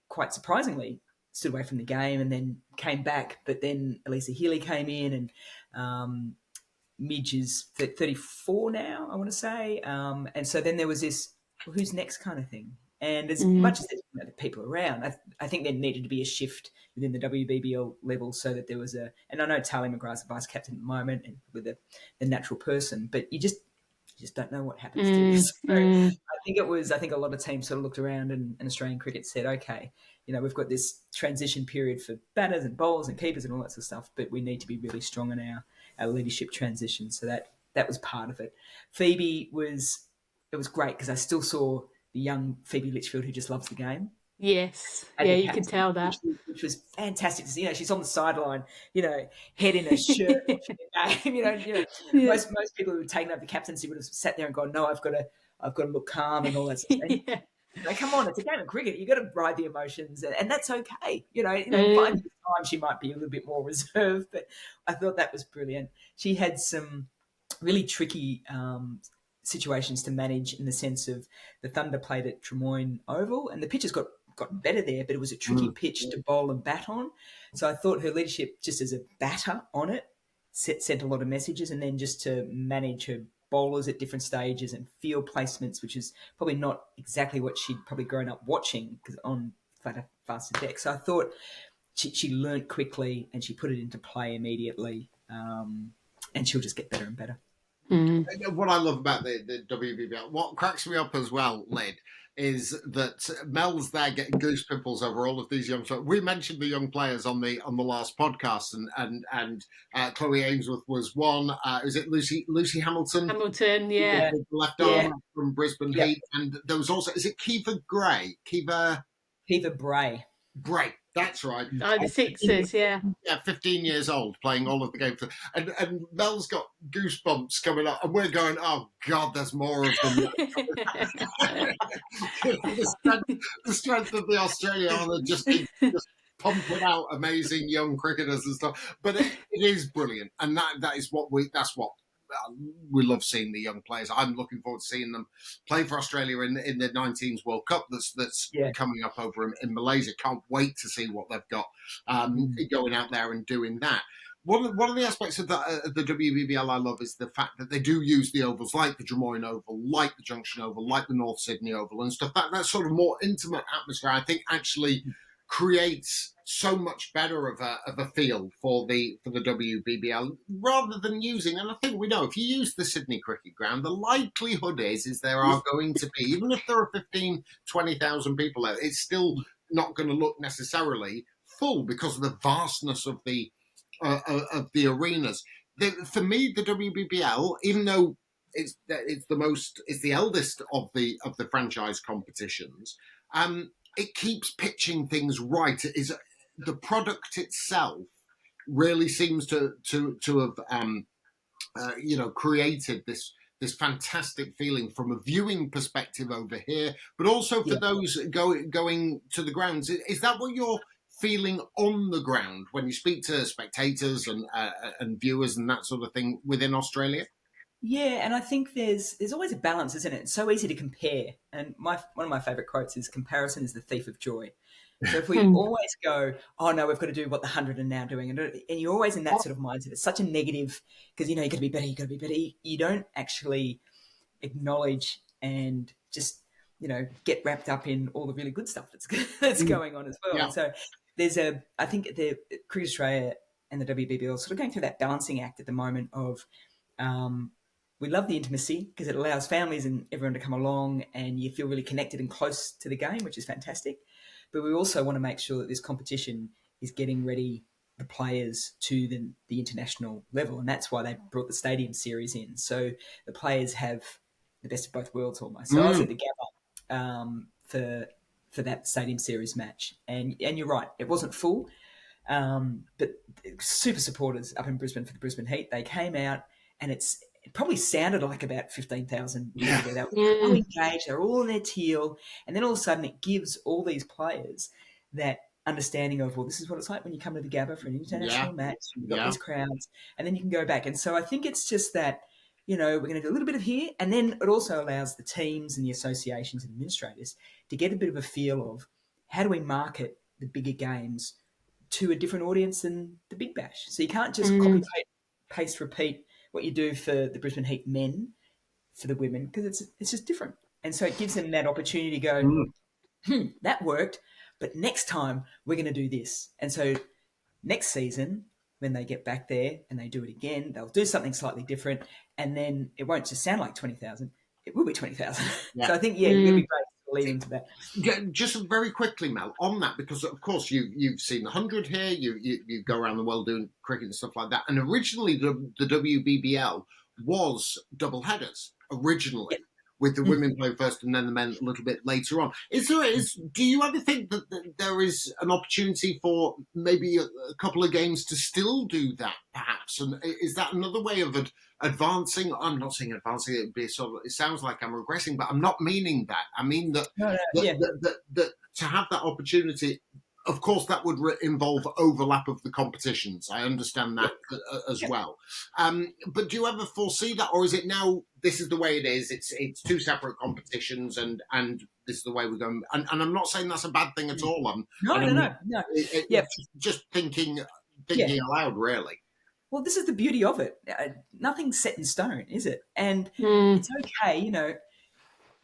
quite surprisingly stood away from the game and then came back, but then Elisa Healy came in, and Midge is 34 now, I want to say. And so then there was this, who's next kind of thing. And as much as there's people around, I think there needed to be a shift within the WBBL level so that there was and I know Tali McGrath's the vice captain at the moment and with the natural person, but you just don't know what happens to this. So I think a lot of teams sort of looked around and Australian cricket said, okay, we've got this transition period for batters and bowlers and keepers and all that sort of stuff, but we need to be really strong in our leadership transition. So that was part of it. It was great because I still saw the young Phoebe Litchfield who just loves the game. Yes, yeah, you can tell that. Which was fantastic. She's on the sideline, head in a shirt watching the game. Most people who had taken over the captaincy would have sat there and gone, "No, I've got to look calm and all that sort of thing." Yeah. Come on, it's a game of cricket. You've got to ride the emotions, and that's okay. 5 years' time, she might be a little bit more reserved, but I thought that was brilliant. She had some really tricky situations to manage in the sense of the Thunder played at Drummoyne Oval, and the pitch has gotten better there, but it was a tricky pitch to bowl and bat on. So I thought her leadership, just as a batter on it, sent a lot of messages, and then just to manage her bowlers at different stages and field placements, which is probably not exactly what she'd probably grown up watching because on faster deck. So I thought she learnt quickly and she put it into play immediately, and she'll just get better and better. What I love about the WBBL, what cracks me up as well, Lyd, is that Mel's there getting goose pimples over all of these young players. We mentioned the young players on the last podcast, and Chloe Ainsworth was one. Is it Lucy Hamilton? Hamilton, yeah. The left arm from Brisbane Heat, and there was also, is it Kiva Bray. Bray, that's right. The Sixers, yeah. Yeah, 15 years old, playing all of the games. And Mel's got goosebumps coming up, and we're going, oh, God, there's more of them. the strength of the Australian just pumping out amazing young cricketers and stuff. But it is brilliant, and that's what we love seeing the young players. I'm looking forward to seeing them play for Australia in the 19s World Cup that's coming up over in Malaysia. Can't wait to see what they've got going out there and doing that. One of the aspects of the WBBL I love is the fact that they do use the ovals like the Drummoyne Oval, like the Junction Oval, like the North Sydney Oval and stuff. That sort of more intimate atmosphere, I think, actually creates so much better of a feel for the WBBL rather than using, and I think we know, if you use the Sydney Cricket Ground, the likelihood is there are going to be, even if there are 15, 20,000 people there, it's still not going to look necessarily full because of the vastness of the arenas. For me, the WBBL, even though it's the eldest of the franchise competitions, it keeps pitching things right. It is the product itself really seems to have created this fantastic feeling from a viewing perspective over here, but also for those going to the grounds. Is that what you're feeling on the ground when you speak to spectators and viewers and that sort of thing within Australia? Yeah, and I think there's always a balance, isn't it? It's so easy to compare. And one of my favourite quotes is, comparison is the thief of joy. So if we always go, oh no, we've got to do what the 100 are now doing, and you're always in that sort of mindset, it's such a negative, because, you've got to be better, you don't actually acknowledge and just, get wrapped up in all the really good stuff that's going on as well. Yeah. And so I think the Cricket Australia and the WBBL are sort of going through that balancing act at the moment of, we love the intimacy because it allows families and everyone to come along and you feel really connected and close to the game, which is fantastic. But we also want to make sure that this competition is getting ready the players to the international level, and that's why they brought the stadium series in. So the players have the best of both worlds almost. So I was at the Gabba for that stadium series match, and you're right, it wasn't full, but super supporters up in Brisbane for the Brisbane Heat. They came out, and it probably sounded like about 15,000 people there. They were all engaged, they're all in their teal, and then all of a sudden it gives all these players that understanding of, well, this is what it's like when you come to the Gabba for an international match, you've got these crowds, and then you can go back. And so I think it's just that, we're going to do a little bit of here, and then it also allows the teams and the associations and administrators to get a bit of a feel of how do we market the bigger games to a different audience than the Big Bash. So you can't just copy, paste, repeat what you do for the Brisbane Heat men for the women, because it's just different. And so it gives them that opportunity to go, that worked, but next time we're going to do this. And so next season, when they get back there and they do it again, they'll do something slightly different, and then it won't just sound like 20,000. It will be 20,000. Yeah. So I think, it'd be great to lead into that. Yeah, just very quickly, Mel, on that, because of course you've seen the 100 here, you go around the world doing cricket and stuff like that, and originally the WBBL was double headers originally. Yep. With the women playing first and then the men a little bit later on. Do you ever think that there is an opportunity for maybe a couple of games to still do that, perhaps? And is that another way of advancing? I'm not saying advancing; it sounds like I'm regressing, but I'm not meaning that. I mean that to have that opportunity. Of course, that would involve overlap of the competitions. I understand that as well. But do you ever foresee that, or is it now? This is the way it is. It's two separate competitions, and this is the way we're going. And I'm not saying that's a bad thing at all. No. Just thinking aloud, really. Well, this is the beauty of it. Nothing's set in stone, is it? And it's okay,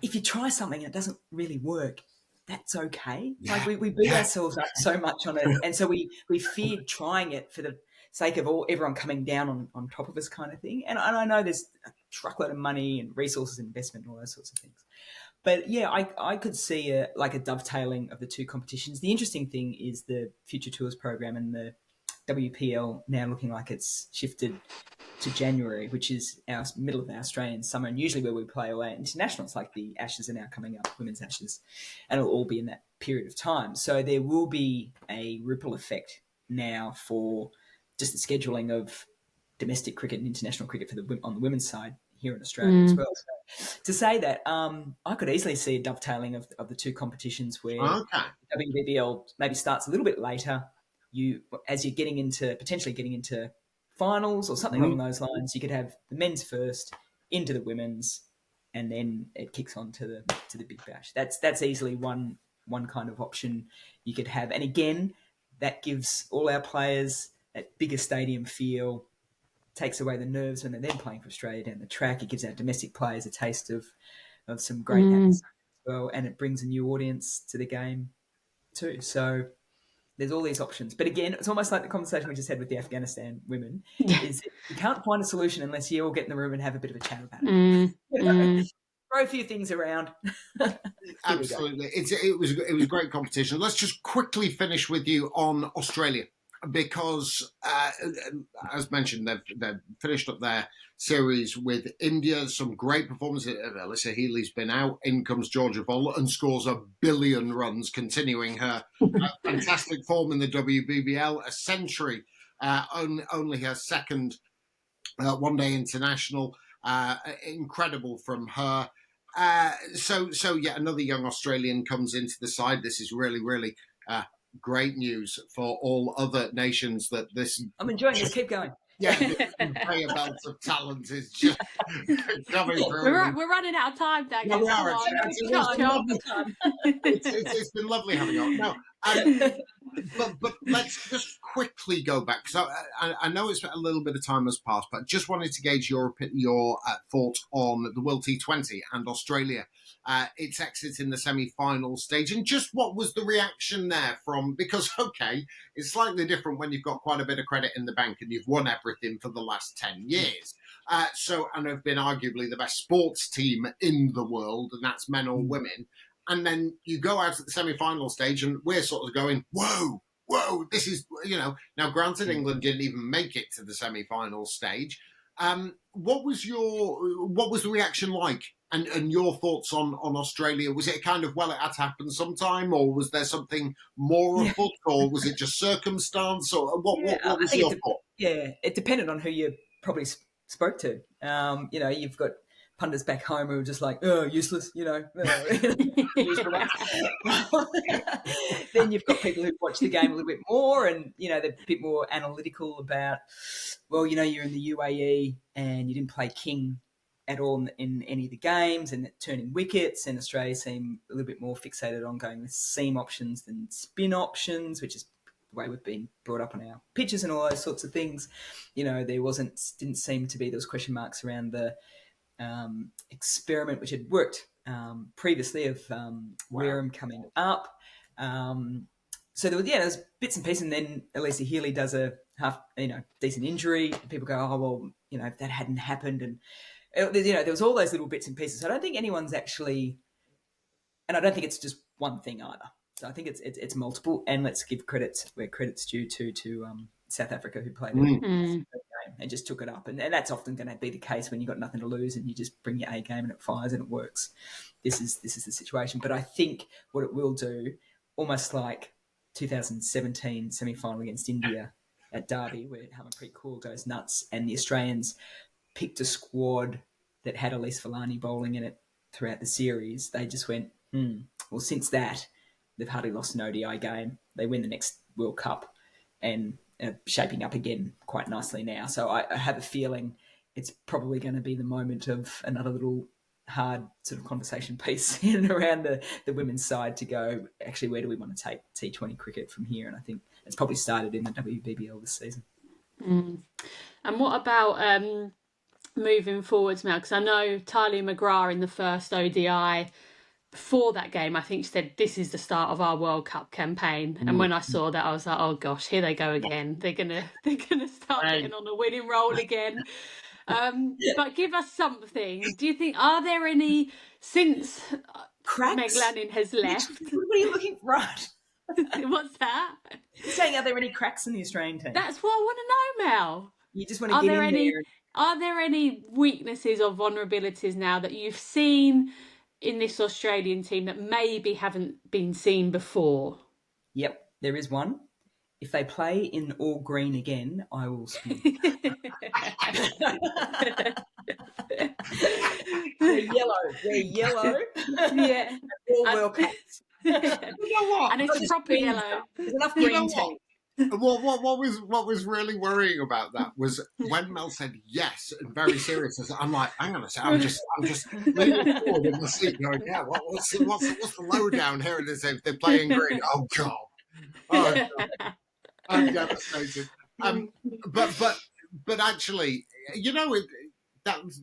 if you try something and it doesn't really work, that's okay. Yeah. Like we beat ourselves up so much on it, and so we feared trying it for the sake of everyone coming down on top of us, kind of thing. And I know there's a truckload of money and resources, investment, and all those sorts of things. But yeah, I could see a dovetailing of the two competitions. The interesting thing is the Future Tours program and the WPL now looking like it's shifted to January, which is our middle of our Australian summer, and usually where we play all our internationals, like the Ashes are now coming up, women's Ashes, and it'll all be in that period of time. So there will be a ripple effect now for just the scheduling of domestic cricket and international cricket on the women's side here in Australia as well. So to say that, I could easily see a dovetailing of the two competitions where WBBL maybe starts a little bit later. As you're potentially getting into finals or something along those lines, you could have the men's first into the women's, and then it kicks on to the Big Bash. That's easily one kind of option you could have. And again, that gives all our players that bigger stadium feel, takes away the nerves when they're then playing for Australia down the track. It gives our domestic players a taste of some great atmosphere as well, and it brings a new audience to the game too. So there's all these options. But again, it's almost like the conversation we just had with the Afghanistan women, is you can't find a solution unless you all get in the room and have a bit of a chat about it. Throw a few things around. Absolutely. It was a great competition. Let's just quickly finish with you on Australia, because as mentioned, they've finished up their series with India. Some great performances. Alyssa Healy's been out. In comes Georgia Vola and scores 1 billion runs, continuing her fantastic form in the WBBL. A century, only her second one-day international. Incredible from her. So yeah, another young Australian comes into the side. This is really, really great news for all other nations that this. I'm enjoying this. Keep going. Yeah, the conveyor belt of talent is just coming through. We're running out of time, Daggers. We are. It's been lovely having you on. No, but let's just quickly go back, because I know it's a little bit of time has passed, but just wanted to gauge your thoughts on the World T20 and Australia. Its exit in the semi-final stage, and just what was the reaction there because it's slightly different when you've got quite a bit of credit in the bank and you've won everything for the last 10 years. And have been arguably the best sports team in the world, and that's men or women. And then you go out at the semi-final stage and we're sort of going, whoa, this is, now granted England didn't even make it to the semi-final stage. What was the reaction like? And your thoughts on Australia? Was it kind of, it had to happen sometime, or was there something more afoot, or was it just circumstance, or what was your thought? Yeah, it depended on who you probably spoke to. You've got punters back home who are just like, oh, useless, Then you've got people who watch the game a little bit more, and they're a bit more analytical about, well, you're in the UAE and you didn't play king at all in any of the games, and turning wickets, and Australia seem a little bit more fixated on going with seam options than spin options, which is the way we've been brought up on our pitches and all those sorts of things. There didn't seem to be those question marks around the experiment, which had worked previously of Wareham coming up. So there was bits and pieces, and then Elisa Healy does a decent injury. People go, oh well, if that hadn't happened, and there was all those little bits and pieces. So I don't think anyone's actually, and I don't think it's just one thing either. So I think it's multiple, and let's give credit where credit's due to South Africa, who played a game and just took it up, and that's often going to be the case when you've got nothing to lose and you just bring your A game and it fires and it works. This is the situation, but I think what it will do, almost like 2017 semi-final against India at Derby, where Harmanpreet Kaur goes nuts, and the Australians picked a squad that had Elise Villani bowling in it throughout the series. They just went, well, since that, they've hardly lost an ODI game. They win the next World Cup and shaping up again quite nicely now. So I have a feeling it's probably going to be the moment of another little hard sort of conversation piece in and around the women's side to go, actually, where do we want to take T20 cricket from here? And I think it's probably started in the WBBL this season. And what about moving forwards, Mel? Because I know Talia McGrath in the first ODI before that game, I think she said, this is the start of our World Cup campaign. And when I saw that, I was like, oh gosh, here they go again. They're gonna start getting on a winning roll again. But give us something. Do you think, are there any, since Cracks? Meg Lanning has left? What are you looking for? What's that? You're saying, are there any cracks in the Australian team? That's what I want to know, Mel. You just want to get in there. Are there any weaknesses or vulnerabilities now that you've seen in this Australian team that maybe haven't been seen before? Yep, there is one. If they play in all green again, I will spin. We're yellow. Yeah. All World Cups. You know what? And it's a proper yellow. There's enough green tape. What was really worrying about that was when Mel said yes and very serious. I'm like, hang on a second, I'm just leaning forward in the seat, going, yeah, what's the lowdown here? And if they're playing green, oh god, I'm devastated. But actually, it's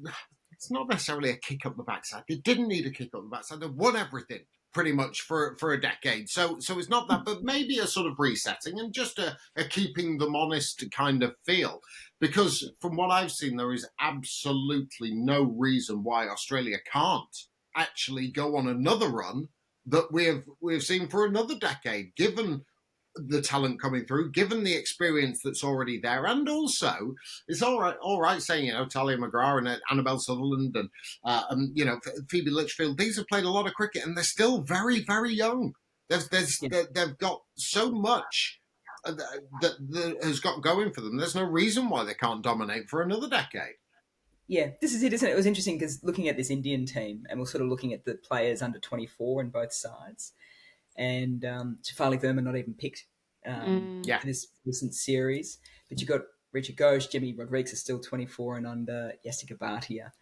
not necessarily a kick up the backside. They didn't need a kick up the backside. They won everything pretty much for a decade. So it's not that, but maybe a sort of resetting and just a keeping them honest kind of feel. Because from what I've seen, there is absolutely no reason why Australia can't actually go on another run that we've seen for another decade, given the talent coming through, given the experience that's already there, and also it's all right saying Talia McGrath and Annabelle Sutherland and Phoebe Litchfield. These have played a lot of cricket and they're still very, very young. They've got so much that has got going for them. There's no reason why they can't dominate for another decade. Yeah, this is it, isn't it? It was interesting because looking at this Indian team, and we're sort of looking at the players under 24 on both sides. And Shafali Verma not even picked for this recent series. But you got Richard Ghosh, Jimmy Rodriguez is still 24 and under, Yastika Bhatia.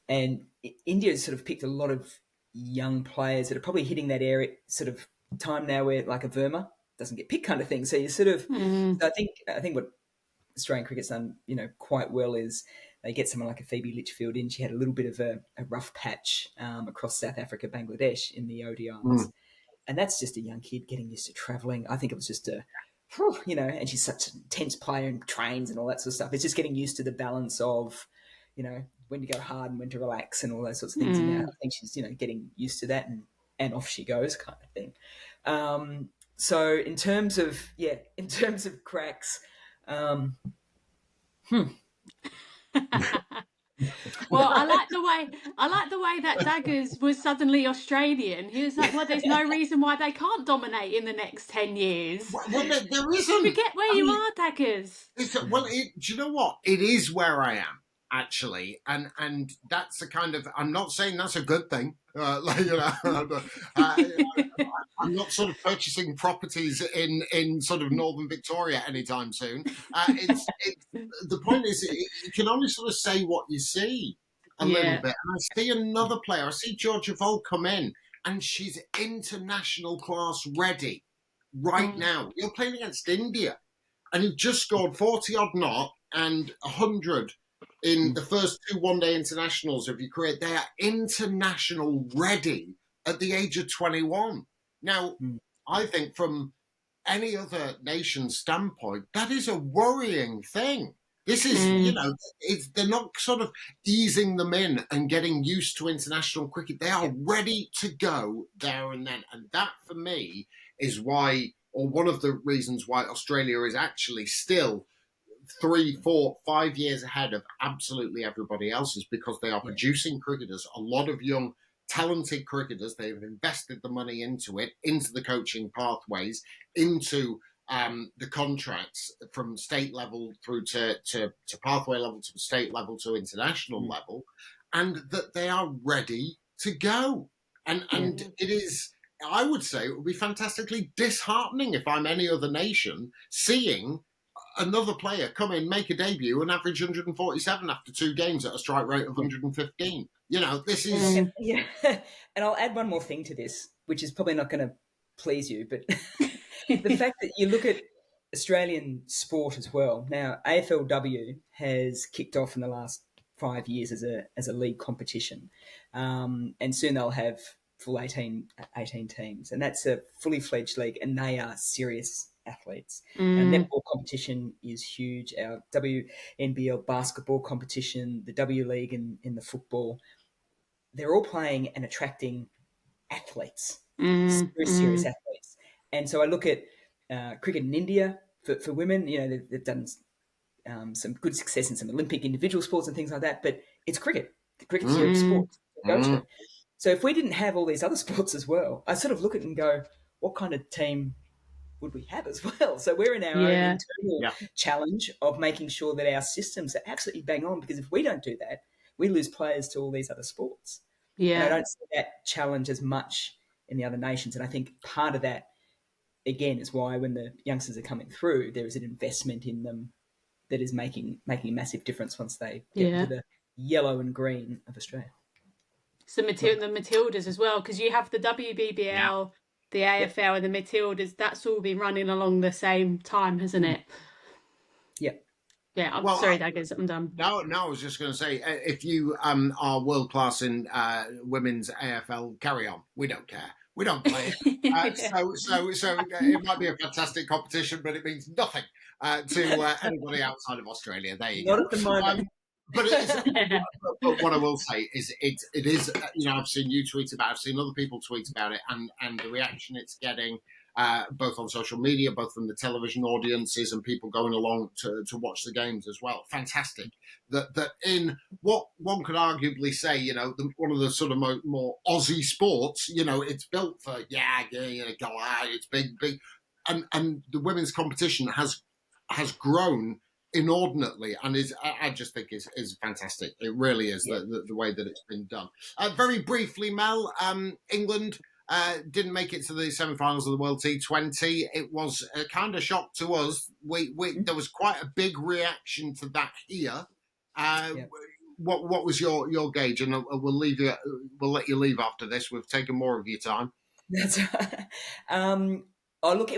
And India has sort of picked a lot of young players that are probably hitting that area sort of time now where like a Verma doesn't get picked kind of thing. So you sort of, I think what Australian cricket's done, quite well is they get someone like a Phoebe Litchfield in. She had a little bit of a rough patch across South Africa, Bangladesh in the ODIs. And that's just a young kid getting used to travelling. I think it was just and she's such an intense player and trains and all that sort of stuff. It's just getting used to the balance of, when to go hard and when to relax and all those sorts of things. And now I think she's, getting used to that and off she goes kind of thing. So in terms of cracks, Well, I like the way that Daggers was suddenly Australian. He was like, well, there's no reason why they can't dominate in the next 10 years. Well, there isn't. Forget where you are, Daggers. Do you know what? It is where I am, actually. And that's the kind of, I'm not saying that's a good thing. I'm not sort of purchasing properties in sort of northern Victoria anytime soon. The point is, you can only sort of say what you see a little bit. And I see another player. I see Georgia Vold come in, and she's international class ready right now. You're playing against India, and you've just scored 40 odd not and 100 in the first 2 one-day internationals of your career, they are international ready at the age of 21. Now, I think from any other nation's standpoint, that is a worrying thing. This is, they're not sort of easing them in and getting used to international cricket. They are ready to go there and then. And that, for me, is why, or one of the reasons why Australia is actually still 3, 4, 5 years ahead of absolutely everybody else, is because they are producing cricketers, a lot of young, talented cricketers. They've invested the money into it, into the coaching pathways, into the contracts from state level through to pathway level, to state level, to international level, and that they are ready to go. And it is, I would say, it would be fantastically disheartening if I'm any other nation seeing another player come in, make a debut, and average 147 after 2 games at a strike rate of 115. This is... Yeah. And I'll add one more thing to this, which is probably not going to please you, but the fact that you look at Australian sport as well. Now, AFLW has kicked off in the last 5 years as a league competition, and soon they'll have full 18 teams, and that's a fully fledged league, and they are serious athletes. Our netball competition is huge. Our WNBL basketball competition, the W League in the football, they're all playing and attracting athletes, serious athletes. And so I look at cricket in India for women. They've done some good success in some Olympic individual sports and things like that, but it's cricket. The cricket's a sport to go to. So if we didn't have all these other sports as well, I sort of look at it and go, what kind of team would we have as well? So we're in our own internal challenge of making sure that our systems are absolutely bang on, because if we don't do that, we lose players to all these other sports. Yeah. And I don't see that challenge as much in the other nations. And I think part of that, again, is why when the youngsters are coming through, there is an investment in them that is making a massive difference once they get into the yellow and green of Australia. So the Matildas as well, because you have the WBBL, the AFL and the Matildas, that's all been running along the same time, hasn't it? Yeah. Yeah, I'm sorry, Daggers, I'm done. No, I was just going to say, if you are world-class in women's AFL, carry on. We don't care. We don't play it. So it might be a fantastic competition, but it means nothing to anybody outside of Australia. There you go. Not at the moment. But what I will say is it is, I've seen you tweet about it, I've seen other people tweet about it, and the reaction it's getting, both on social media, both from the television audiences and people going along to watch the games as well. Fantastic. That in what one could arguably say, one of the sort of more Aussie sports, it's built for, go out, it's big. And the women's competition has grown inordinately, and I just think is fantastic. It really is, the way that it's been done. Very briefly, Mel, England didn't make it to the semi-finals of the World T20. It was a kind of shock to us. There was quite a big reaction to that here. What was your gauge? And we'll leave you. We'll let you leave after this. We've taken more of your time. That's right. I looked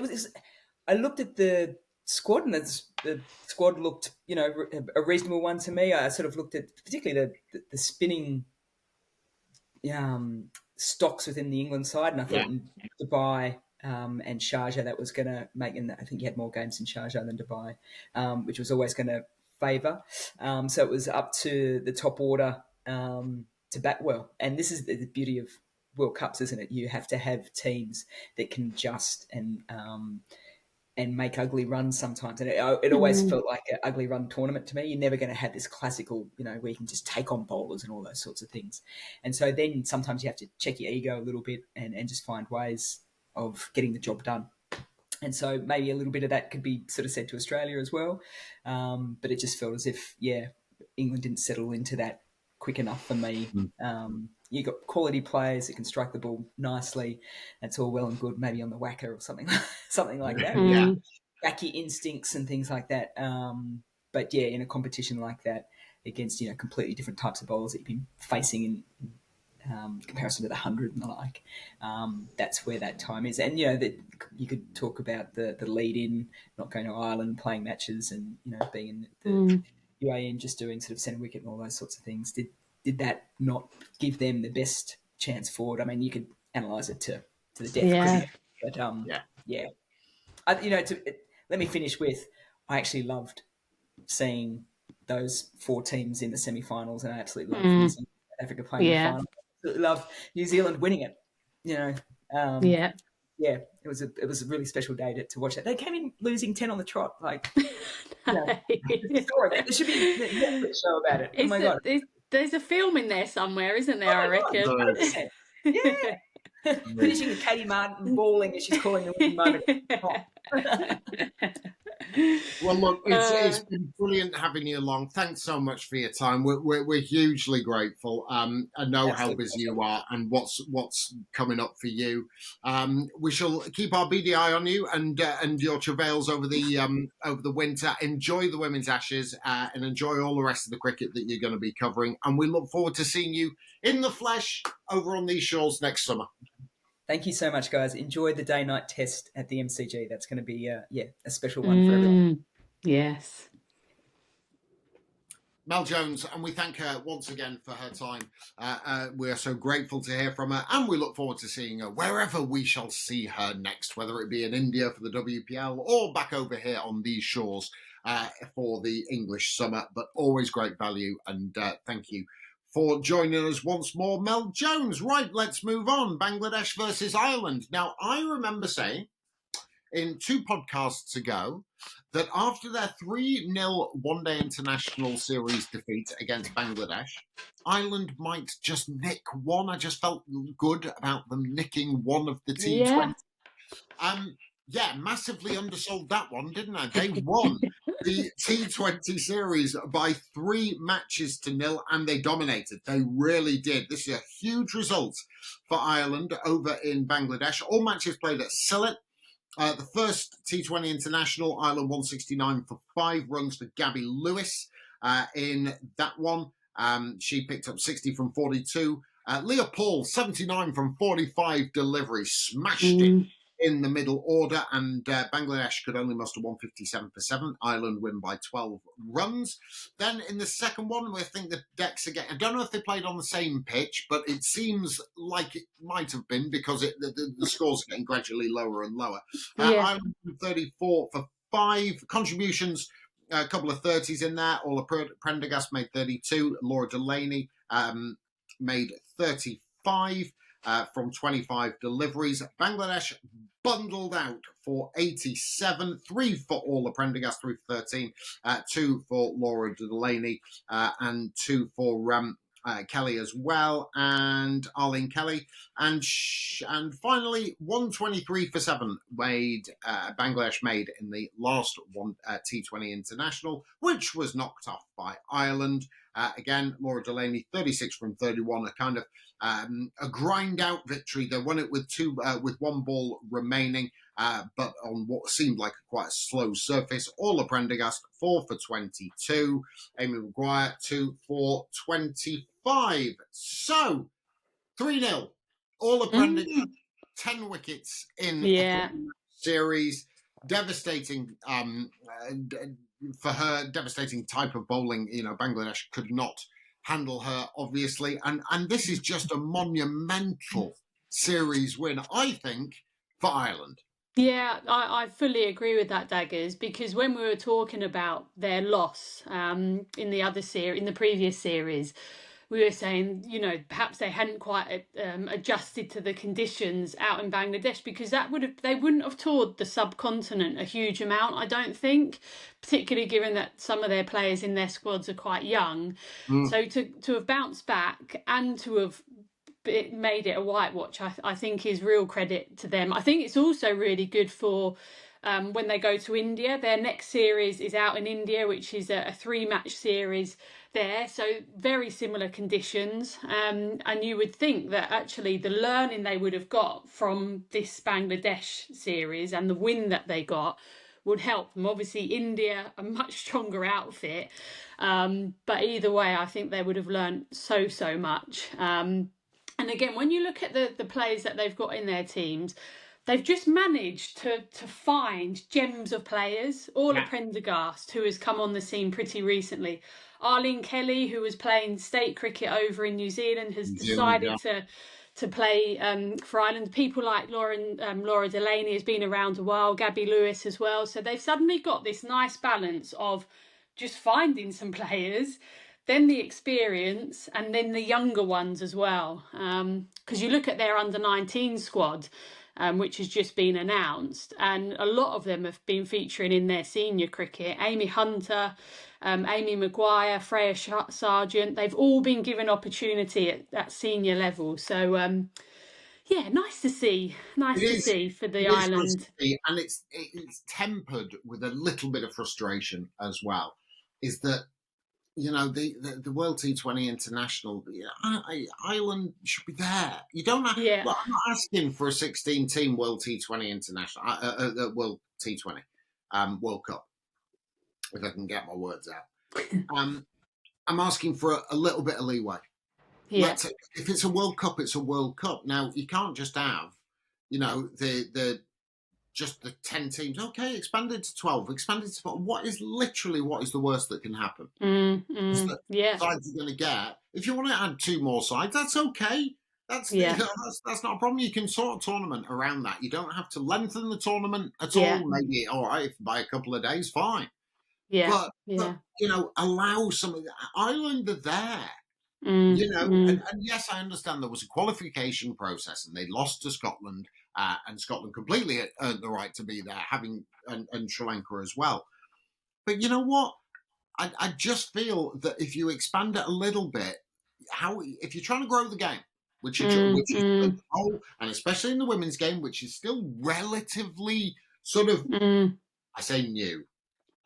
at the squad, and the squad looked, a reasonable one to me. I sort of looked at particularly the spinning stocks within the England side, and I thought in Dubai and Sharjah that was going to make, and I think you had more games in Sharjah than Dubai, which was always going to favour. So it was up to the top order to bat well, and this is the beauty of World Cups, isn't it? You have to have teams that can adjust and make ugly runs sometimes. And it always felt like an ugly run tournament to me. You're never going to have this classical, where you can just take on bowlers and all those sorts of things. And so then sometimes you have to check your ego a little bit and just find ways of getting the job done. And so maybe a little bit of that could be sort of said to Australia as well. But it just felt as if, England didn't settle into that quick enough for me. You've got quality players that can strike the ball nicely. That's all well and good, maybe on the whacker or something like that. Back your instincts and things like that. But in a competition like that, against completely different types of bowlers that you've been facing in comparison to the 100 and the like, that's where that time is. And that you could talk about the lead in, not going to Ireland, playing matches, and being in the UAE just doing sort of centre wicket and all those sorts of things, did that not give them the best chance forward? I mean, you could analyse it to the death, Yeah. but yeah. Let me finish with, I actually loved seeing those 4 teams in the semi-finals, and I absolutely loved New Zealand, South Africa playing the final. I absolutely loved New Zealand winning it. Yeah, it was a really special day to watch that. They came in losing 10 on the trot, like. Yeah. There should be a Netflix show about it. Oh my God. There's a film in there somewhere, isn't there? I reckon. God, 100%. Yeah. Finishing with Katie Martin bawling as she's calling the winning moment. Well, look, it's been brilliant having you along. Thanks so much for your time. We're hugely grateful. I know how busy you are and what's coming up for you. We shall keep our beady eye on you and your travails over the winter. Enjoy the Women's Ashes and enjoy all the rest of the cricket that you're going to be covering. And we look forward to seeing you in the flesh over on these shores next summer. Thank you so much, guys. Enjoy the day-night test at the MCG. That's going to be a special one for everyone. Yes. Mel Jones, and we thank her once again for her time. We are so grateful to hear from her, and we look forward to seeing her wherever we shall see her next, whether it be in India for the WBL or back over here on these shores for the English summer. But always great value, and thank you for joining us once more, Mel Jones. Right, let's move on. Bangladesh versus Ireland. Now, I remember saying in 2 podcasts ago that after their 3-0 one-day international series defeat against Bangladesh, Ireland might just nick one. I just felt good about them nicking one of the T20. Massively undersold that one, didn't I? They won the T20 series by 3 matches to 0, and they dominated. They really did. This is a huge result for Ireland over in Bangladesh. All matches played at Sylhet. The first T20 international, Ireland 169 for 5 runs for Gabby Lewis in that one. She picked up 60 from 42. Leah Paul, 79 from 45 deliveries, smashed it in the middle order, and Bangladesh could only muster 157 for 7. Ireland win by 12 runs. Then in the second one, we think the decks again. I don't know if they played on the same pitch, but it seems like it might have been because the scores are getting gradually lower and lower. Ireland 34 for 5 contributions. A couple of 30s in there. Ola Prendergast made 32. Laura Delaney made 35 from 25 deliveries. Bangladesh bundled out for 87. 3 for Ola Prendergast, 3 for 13. 2 for Laura Delaney and 2 for Kelly as well, and Arlene Kelly. And finally, 123 for 7 Bangladesh made in the last one T20 international, which was knocked off by Ireland. Again, Laura Delaney, 36 from 31, a kind of a grind-out victory. They won it with 1 ball remaining, but on what seemed like quite a slow surface. Ola Prendergast, 4 for 22. Amy Maguire, 2 for 25. So, 3-0. Ola Prendergast, 10 wickets in the series. Devastating for her, devastating type of bowling. Bangladesh could not handle her, obviously. And this is just a monumental series win, I think, for Ireland. Yeah, I fully agree with that, Daggers, because when we were talking about their loss in the previous series, we were saying, perhaps they hadn't quite adjusted to the conditions out in Bangladesh, because they wouldn't have toured the subcontinent a huge amount, I don't think, particularly given that some of their players in their squads are quite young. So to have bounced back and to have made it a whitewash, I think is real credit to them. I think it's also really good for when they go to India. Their next series is out in India, which is a 3-match series there, so very similar conditions, and you would think that actually the learning they would have got from this Bangladesh series and the win that they got would help them. Obviously India, a much stronger outfit, but either way I think they would have learned so much. And again, when you look at the players that they've got in their teams, they've just managed to find gems of players. Orla Prendergast, who has come on the scene pretty recently. Arlene Kelly, who was playing state cricket over in New Zealand, has decided to play for Ireland. People like Laura Delaney has been around a while, Gabby Lewis as well. So they've suddenly got this nice balance of just finding some players, then the experience, and then the younger ones as well. Because you look at their under-19 squad, which has just been announced, and a lot of them have been featuring in their senior cricket. Amy Hunter, Amy Maguire, Freya Sargent, they've all been given opportunity at senior level. So yeah, nice to see for the island. And it's tempered with a little bit of frustration as well, is that, you know, the World T20 International, Ireland should be there. You don't have. Yeah. Well, I'm not asking for a 16-team World T20 International, World T20 World Cup, if I can get my words out. I'm asking for a little bit of leeway. Yeah. If it's a World Cup, it's a World Cup. Now, you can't just have, you know, the 10 teams. Okay, expanded to 12, expanded to 12. What is the worst that can happen? Yeah. Sides you're going to get. If you want to add 2 more sides, that's okay. That's not a problem. You can sort a tournament around that. You don't have to lengthen the tournament at all. Maybe, all right, by a couple of days, fine. Yeah. But you know, allow some of the Ireland are there. You know, and yes, I understand there was a qualification process and they lost to Scotland, and Scotland completely earned the right to be there, and Sri Lanka as well. But you know what? I just feel that if you expand it a little bit, if you're trying to grow the game, which is the goal, and especially in the women's game, which is still relatively sort of, I say new,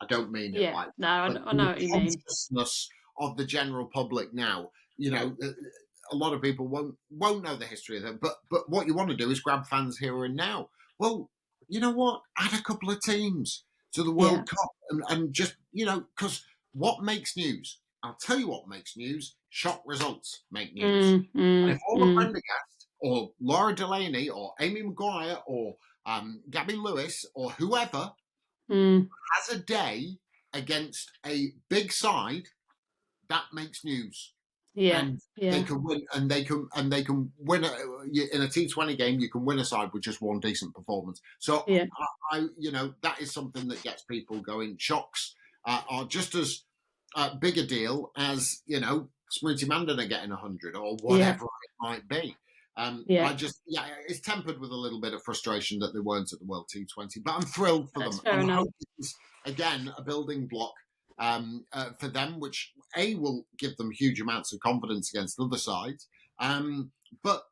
I don't mean it like that. I know what you mean. Consciousness of the general public now. You know, a lot of people won't know the history of them, but what you want to do is grab fans here and now. Well, you know what? Add a couple of teams to the World Cup and just, you know, because what makes news? I'll tell you what makes news. Shock results make news. And if Orla Prendergast or Laura Delaney or Amy Maguire or Gabby Lewis or whoever has a day against a big side, that makes news. They can win, and they can win in a T20 game. You can win a side with just one decent performance. So, I you know, that is something that gets people going. Shocks are just as big a deal as, you know, Smriti Mandana getting 100 or whatever it might be. It's tempered with a little bit of frustration that they weren't at the World T20, but I'm thrilled for them. Fair enough. I hope it's, again, a building block for them, which will give them huge amounts of confidence against other sides. But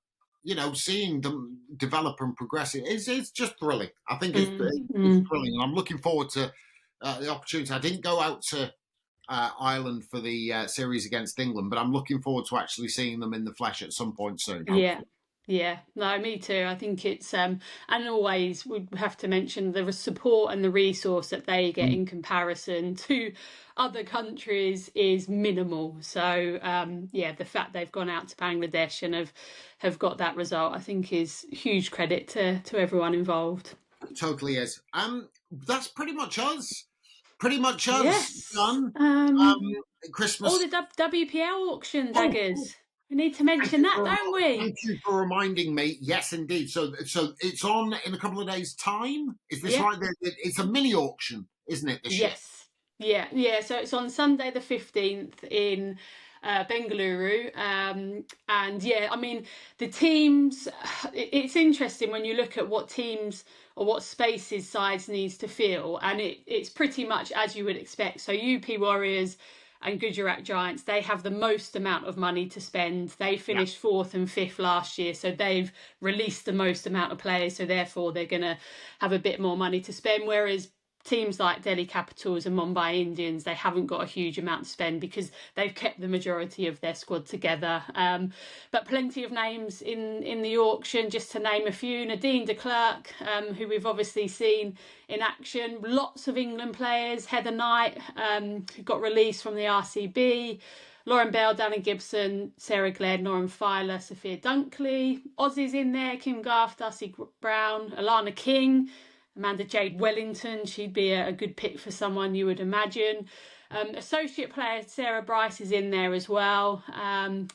you know, seeing them develop and progress, it's just thrilling. I think it's thrilling, and I'm looking forward to the opportunity. I didn't go out to Ireland for the series against England, but I'm looking forward to actually seeing them in the flesh at some point soon. Hopefully. Yeah, no, me too. I think it's and always we have to mention the support and the resource that they get in comparison to other countries is minimal. So the fact they've gone out to Bangladesh and have got that result, I think, is huge credit to everyone involved. It totally is. That's pretty much us. Yes. Done. Christmas. Oh, the WPL auction, Daggers. We need to mention that, don't we? Thank you for reminding me. Yes, indeed. So it's on in a couple of days' time. Is this right? It's a mini auction, isn't it? This year? Yeah. So it's on Sunday the 15th in Bengaluru. And I mean, the teams, it's interesting when you look at what teams or what spaces sides needs to fill. And it's pretty much as you would expect. So UP Warriors and Gujarat Giants, they have the most amount of money to spend. They finished 4th and 5th last year, so they've released the most amount of players, so therefore they're going to have a bit more money to spend, whereas teams like Delhi Capitals and Mumbai Indians, they haven't got a huge amount to spend because they've kept the majority of their squad together. But plenty of names in the auction, just to name a few. Nadine de Klerk, who we've obviously seen in action. Lots of England players. Heather Knight, who got released from the RCB. Lauren Bell, Danny Gibson, Sarah Glenn, Lauren Filer, Sophia Dunkley. Aussies in there, Kim Garth, Darcy Brown, Alana King, Amanda Jade Wellington. She'd be a good pick for someone you would imagine. Associate player Sarah Bryce is in there as well.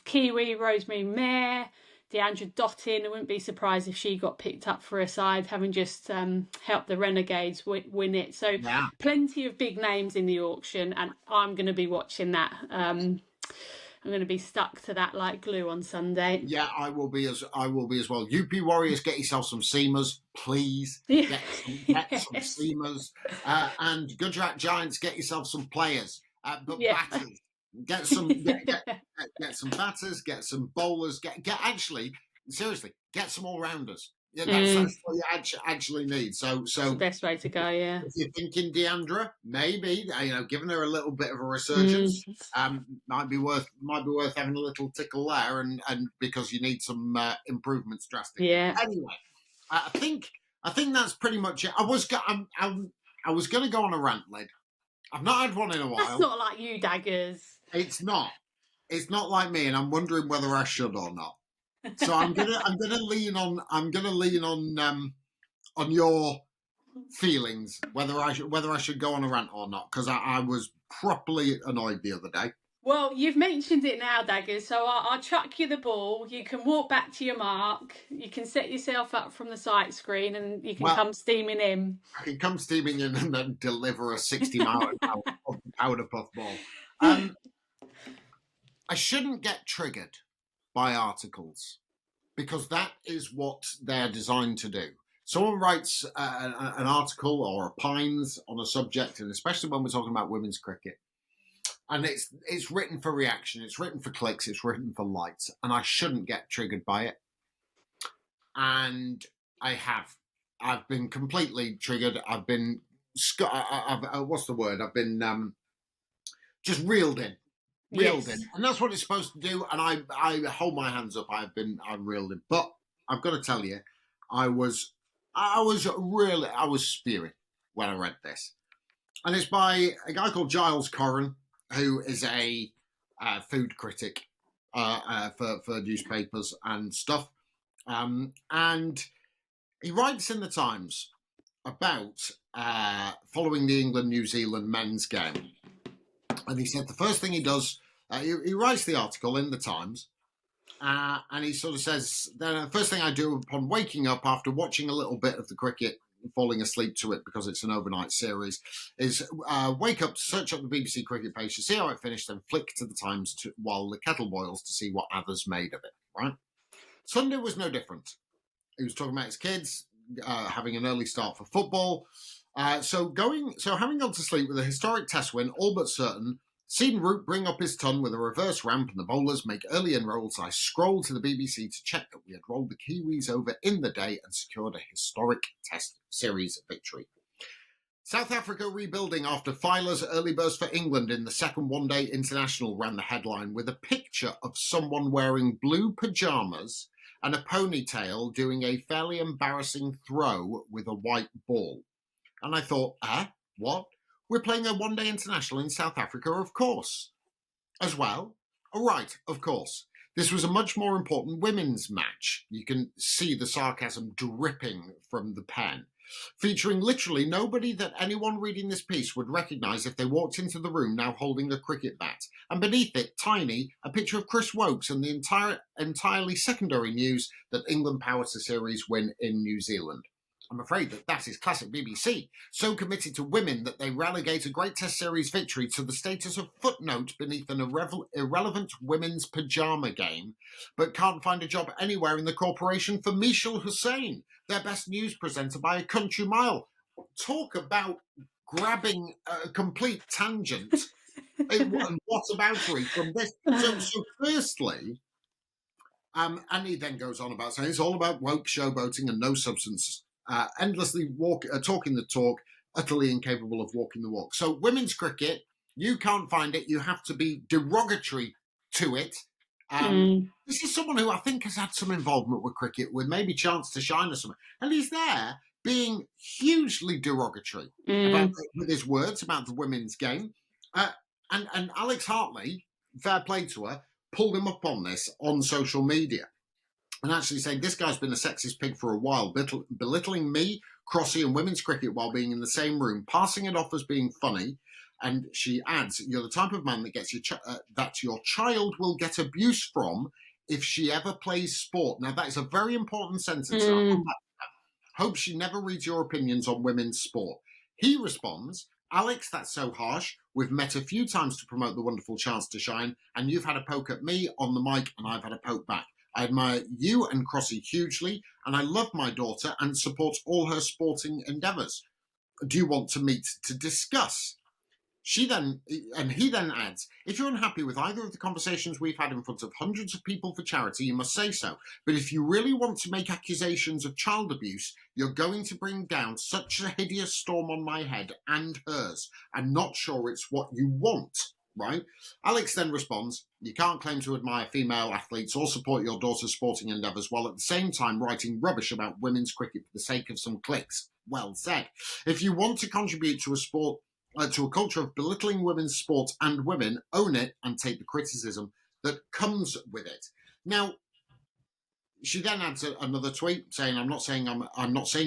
Kiwi, Rosemary Mayer, Deandra Dottin. I wouldn't be surprised if she got picked up for a side, having just helped the Renegades win it. So plenty of big names in the auction, and I'm going to be watching that. I'm going to be stuck to that like glue on Sunday. Yeah, I will be as well. UP Warriors, get yourself some Seamers, please. Get some Seamers. And Gujarat Giants, get yourself some players. But batters. Get some batters, get some bowlers, get some all rounders. Yeah, that's what you actually need. So that's the best way to go. Yeah. If you're thinking Deandra, maybe giving her a little bit of a resurgence, might be worth having a little tickle there, and because you need some improvements drastically. Yeah. Anyway, I think that's pretty much it. I was going to go on a rant, Lyd. I've not had one in a while. That's not like you, Daggers. It's not. It's not like me, and I'm wondering whether I should or not. So I'm gonna lean on your feelings whether I should go on a rant or not, because I was properly annoyed the other day. Well, you've mentioned it now, Daggers, so I'll chuck you the ball. You can walk back to your mark. You can set yourself up from the sight screen, and you can come steaming in. I can come steaming in and then deliver a 60-mile-an-hour powder puff ball. I shouldn't get triggered by articles, because that is what they're designed to do. Someone writes an article or opines on a subject, and especially when we're talking about women's cricket, and it's written for reaction, it's written for clicks, it's written for likes, and I shouldn't get triggered by it. And I have. I've been completely triggered. I've been what's the word? I've been just reeled in. And that's what it's supposed to do, and I hold my hands up. I'm reeled in, but I've got to tell you, I was spewing when I read this, and it's by a guy called Giles Corran, who is a food critic for newspapers and stuff, and he writes in the Times about following the England-New Zealand men's game. And he said the first thing he does, he writes the article in the Times, and he sort of says, the first thing I do upon waking up after watching a little bit of the cricket, falling asleep to it because it's an overnight series, is wake up, search up the BBC cricket page to see how it finished, then flick to the Times while the kettle boils to see what others made of it, right? Sunday was no different. He was talking about his kids, having an early start for football. So having gone to sleep with a historic test win, all but certain, seen Root bring up his ton with a reverse ramp and the bowlers make early inroads, I scrolled to the BBC to check that we had rolled the Kiwis over in the day and secured a historic test series victory. South Africa rebuilding after Filer's early burst for England in the second one-day international, ran the headline, with a picture of someone wearing blue pyjamas and a ponytail doing a fairly embarrassing throw with a white ball. And I thought, what? We're playing a one-day international in South Africa, of course. As well? Oh, right, of course. This was a much more important women's match. You can see the sarcasm dripping from the pen, featuring literally nobody that anyone reading this piece would recognise if they walked into the room now holding a cricket bat. And beneath it, tiny, a picture of Chris Wokes and the entirely secondary news that England powered a series win in New Zealand. I'm afraid that is classic BBC, so committed to women that they relegate a great Test series victory to the status of footnote beneath an irrelevant women's pyjama game, but can't find a job anywhere in the corporation for Michelle Hussain, their best news presenter by a country mile. Talk about grabbing a complete tangent and what aboutery from this. So firstly, and he then goes on about saying it's all about woke showboating and no substance. Endlessly talking the talk, utterly incapable of walking the walk. So women's cricket, you can't find it. You have to be derogatory to it. This is someone who I think has had some involvement with cricket, with maybe chance to shine or something. And he's there being hugely derogatory with his words about the women's game. And Alex Hartley, fair play to her, pulled him up on this on social media and actually saying, this guy's been a sexist pig for a while, belittling me, Crossy, and women's cricket while being in the same room, passing it off as being funny. And she adds, you're the type of man that gets that your child will get abuse from if she ever plays sport. Now, that is a very important sentence. Hope she never reads your opinions on women's sport. He responds, Alex, that's so harsh. We've met a few times to promote the wonderful chance to shine, and you've had a poke at me on the mic, and I've had a poke back. I admire you and Crossy hugely, and I love my daughter and support all her sporting endeavours. Do you want to meet to discuss? He then adds, if you're unhappy with either of the conversations we've had in front of hundreds of people for charity, you must say so. But if you really want to make accusations of child abuse, you're going to bring down such a hideous storm on my head and hers. I'm not sure it's what you want, right? Alex then responds, you can't claim to admire female athletes or support your daughter's sporting endeavours while at the same time writing rubbish about women's cricket for the sake of some clicks. Well said. If you want to contribute to a sport, to a culture of belittling women's sport and women, own it and take the criticism that comes with it. Now, she then adds another tweet saying, I'm not saying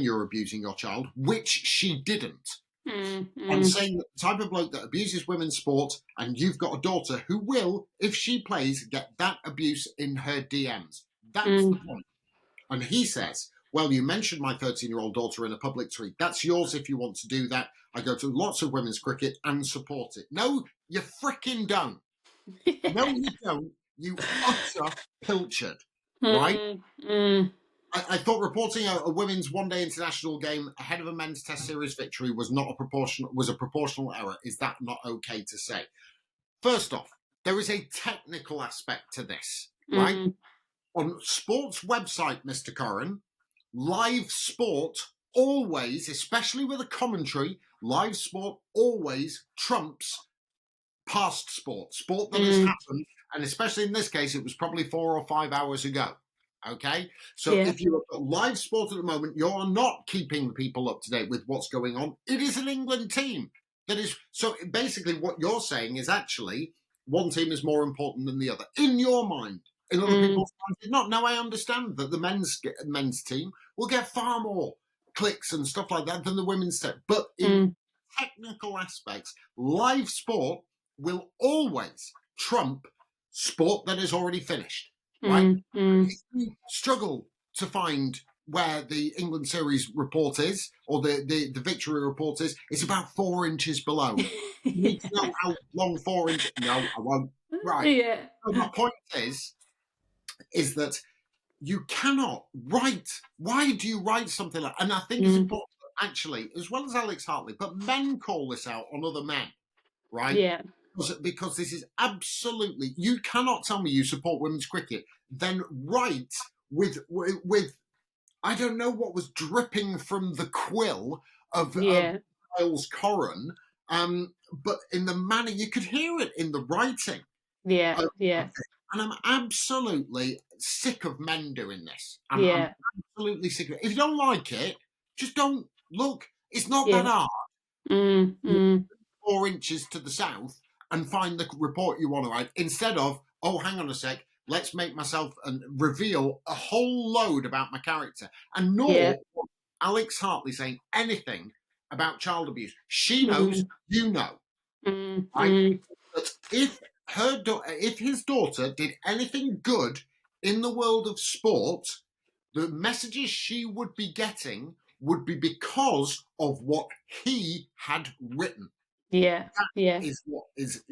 you're abusing your child, which she didn't. I'm saying that the type of bloke that abuses women's sport, and you've got a daughter who will, if she plays, get that abuse in her DMs. That's the point. And he says, well, you mentioned my 13-year-old daughter in a public tweet. That's yours if you want to do that. I go to lots of women's cricket and support it. No, you fricking don't. No, you don't. You utter pilchard, right? I thought reporting a women's one-day international game ahead of a men's Test series victory was a proportional error. Is that not okay to say? First off, there is a technical aspect to this, right? On sports website, Mr. Curran, live sport always, especially with a commentary, live sport always trumps past sport that has happened, and especially in this case, it was probably 4 or 5 hours ago. Okay, so if you look at live sport at the moment, you're not keeping people up to date with what's going on. It is an England team that is. So basically, what you're saying is actually one team is more important than the other in your mind. In other people's minds, it's not. Now I understand that the men's team will get far more clicks and stuff like that than the women's team, but in technical aspects, live sport will always trump sport that is already finished. Right? If you struggle to find where the England series report is, or the victory report is, it's about 4 inches below. You need to know how long 4 inches. No, I won't. Right. Yeah. So my point is that you cannot write. Why do you write something like? And I think it's important, actually, as well as Alex Hartley, but men call this out on other men, right? Yeah. Because this is absolutely, you cannot tell me you support women's cricket, then write with I don't know what was dripping from the quill of Giles Corran, but in the manner, you could hear it in the writing. Yeah. And I'm absolutely sick of men doing this. I'm absolutely sick of it. If you don't like it, just don't look. It's not that hard. 4 inches to the south and find the report you want to write instead of, oh, hang on a sec, let's make myself and reveal a whole load about my character. And nor Alex Hartley saying anything about child abuse. She knows, you know. Right? But if his daughter did anything good in the world of sport, the messages she would be getting would be because of what he had written. That is what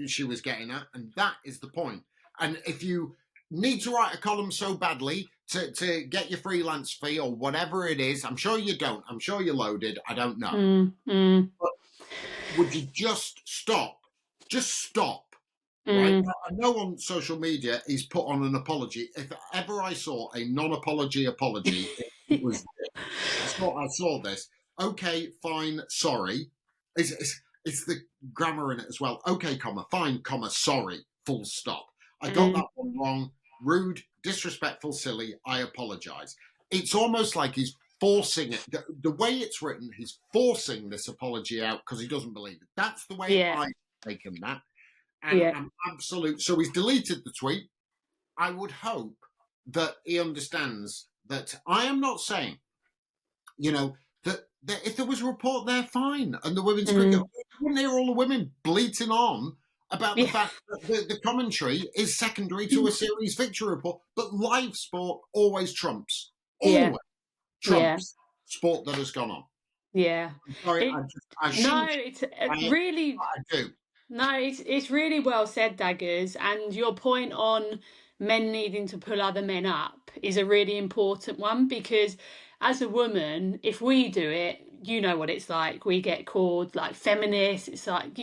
she was getting at, and that is the point. And if you need to write a column so badly to get your freelance fee or whatever it is, I'm sure you don't. I'm sure you're loaded. I don't know. But would you just stop? Just stop. Right? I know on social media he's put on an apology. If ever I saw a non-apology apology, it was this. I saw this. Okay, fine, sorry. It's the grammar in it as well. Okay, comma, fine, comma, sorry, full stop. I got that one wrong. Rude, disrespectful, silly. I apologise. It's almost like he's forcing it. The way it's written, he's forcing this apology out because he doesn't believe it. That's the way I've taken that. And I'm absolute. So he's deleted the tweet. I would hope that he understands that I am not saying, that if there was a report there, fine. And the women's cricket, I wouldn't hear all the women bleating on about the fact that the commentary is secondary to a series victory report. But live sport always trumps. Always trumps sport that has gone on. Yeah. I'm sorry, I really. I do. No, it's really well said, Daggers, and your point on men needing to pull other men up is a really important one, because as a woman, if we do it, you know what it's like. We get called like feminists. It's like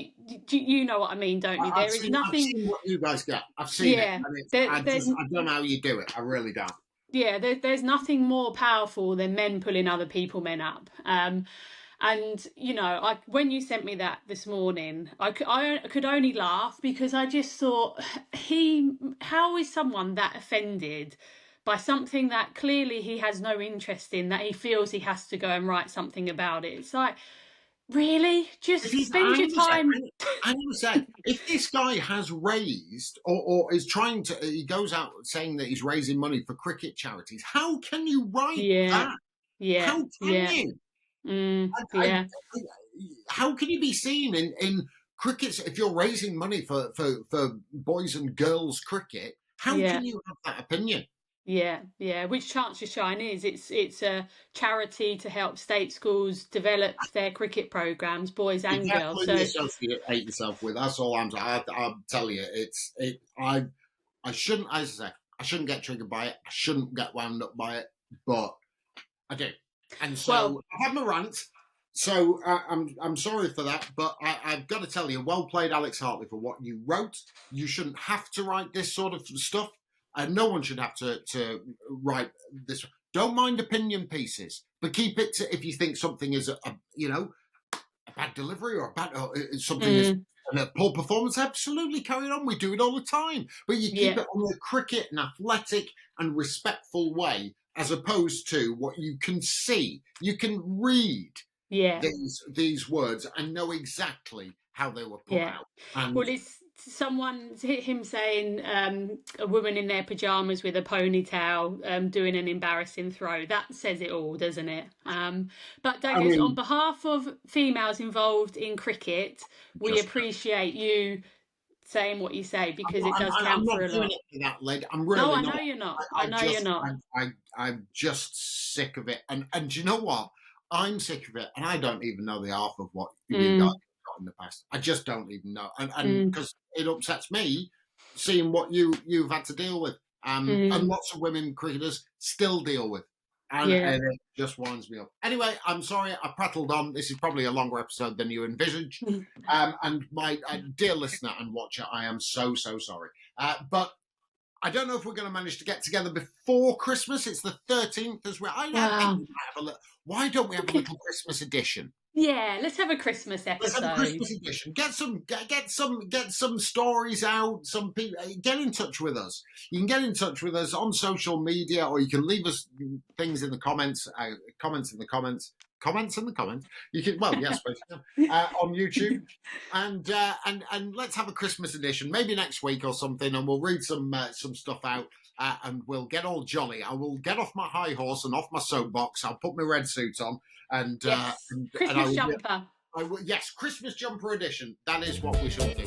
you know what I mean, don't you? I've seen what you guys get. I've seen it. I don't know how you do it. I really don't. Yeah, there's nothing more powerful than men pulling other men up. And when you sent me that this morning, I could only laugh, because I just thought, how is someone that offended by something that clearly he has no interest in, that he feels he has to go and write something about it? It's like, really? Just spend your time. I'm going to say, if this guy has raised or is trying to, he goes out saying that he's raising money for cricket charities, how can you write that? Yeah. How can you? How can you be seen in cricket if you're raising money for boys and girls cricket? How can you have that opinion? Yeah. Which Chance Your Shine is. It's a charity to help state schools develop their cricket programs, boys and girls. So associate yourself with. That's all I'm saying. I'll tell you, I shouldn't, as I say, I shouldn't get triggered by it. I shouldn't get wound up by it, but I do. And so I have my rant. So I'm sorry for that, but I've got to tell you, well played, Alex Hartley, for what you wrote. You shouldn't have to write this sort of stuff. No one should have to write this. Don't mind opinion pieces, but keep it to, if you think something is a bad delivery or something is a poor performance, absolutely carry on. We do it all the time, but you keep it on a cricket and athletic and respectful way, as opposed to what you can see. You can read these words and know exactly how they were put out. And it's him saying a woman in their pajamas with a ponytail doing an embarrassing throw. That says it all, doesn't it? But Daggers, on behalf of females involved in cricket, we appreciate you saying what you say, because it does count for a lot. I'm not doing it for that, Led. I'm really not. I know you're not. I know you're not. I'm just sick of it. And do you know what? I'm sick of it, and I don't even know the half of what you guys got in the past. I just don't even know, and because it upsets me seeing what you've had to deal with, and lots of women cricketers still deal with, and it just winds me up. Anyway, I'm sorry I prattled on. This is probably a longer episode than you envisaged, and my dear listener and watcher, I am so sorry, but I don't know if we're going to manage to get together before Christmas. It's the 13th as well. Why don't we have a little Christmas edition? Yeah, let's have a Christmas episode. Let's have a Christmas edition. Get some stories out. Some people get in touch with us. You can get in touch with us on social media, or you can leave us things in the comments. Comments in the comments. You can, yes, basically, on YouTube, and let's have a Christmas edition, maybe next week or something, and we'll read some stuff out, and we'll get all jolly. I will get off my high horse and off my soapbox. I'll put my red suit on, and Christmas jumper. Yes, Christmas jumper edition. That is what we shall do.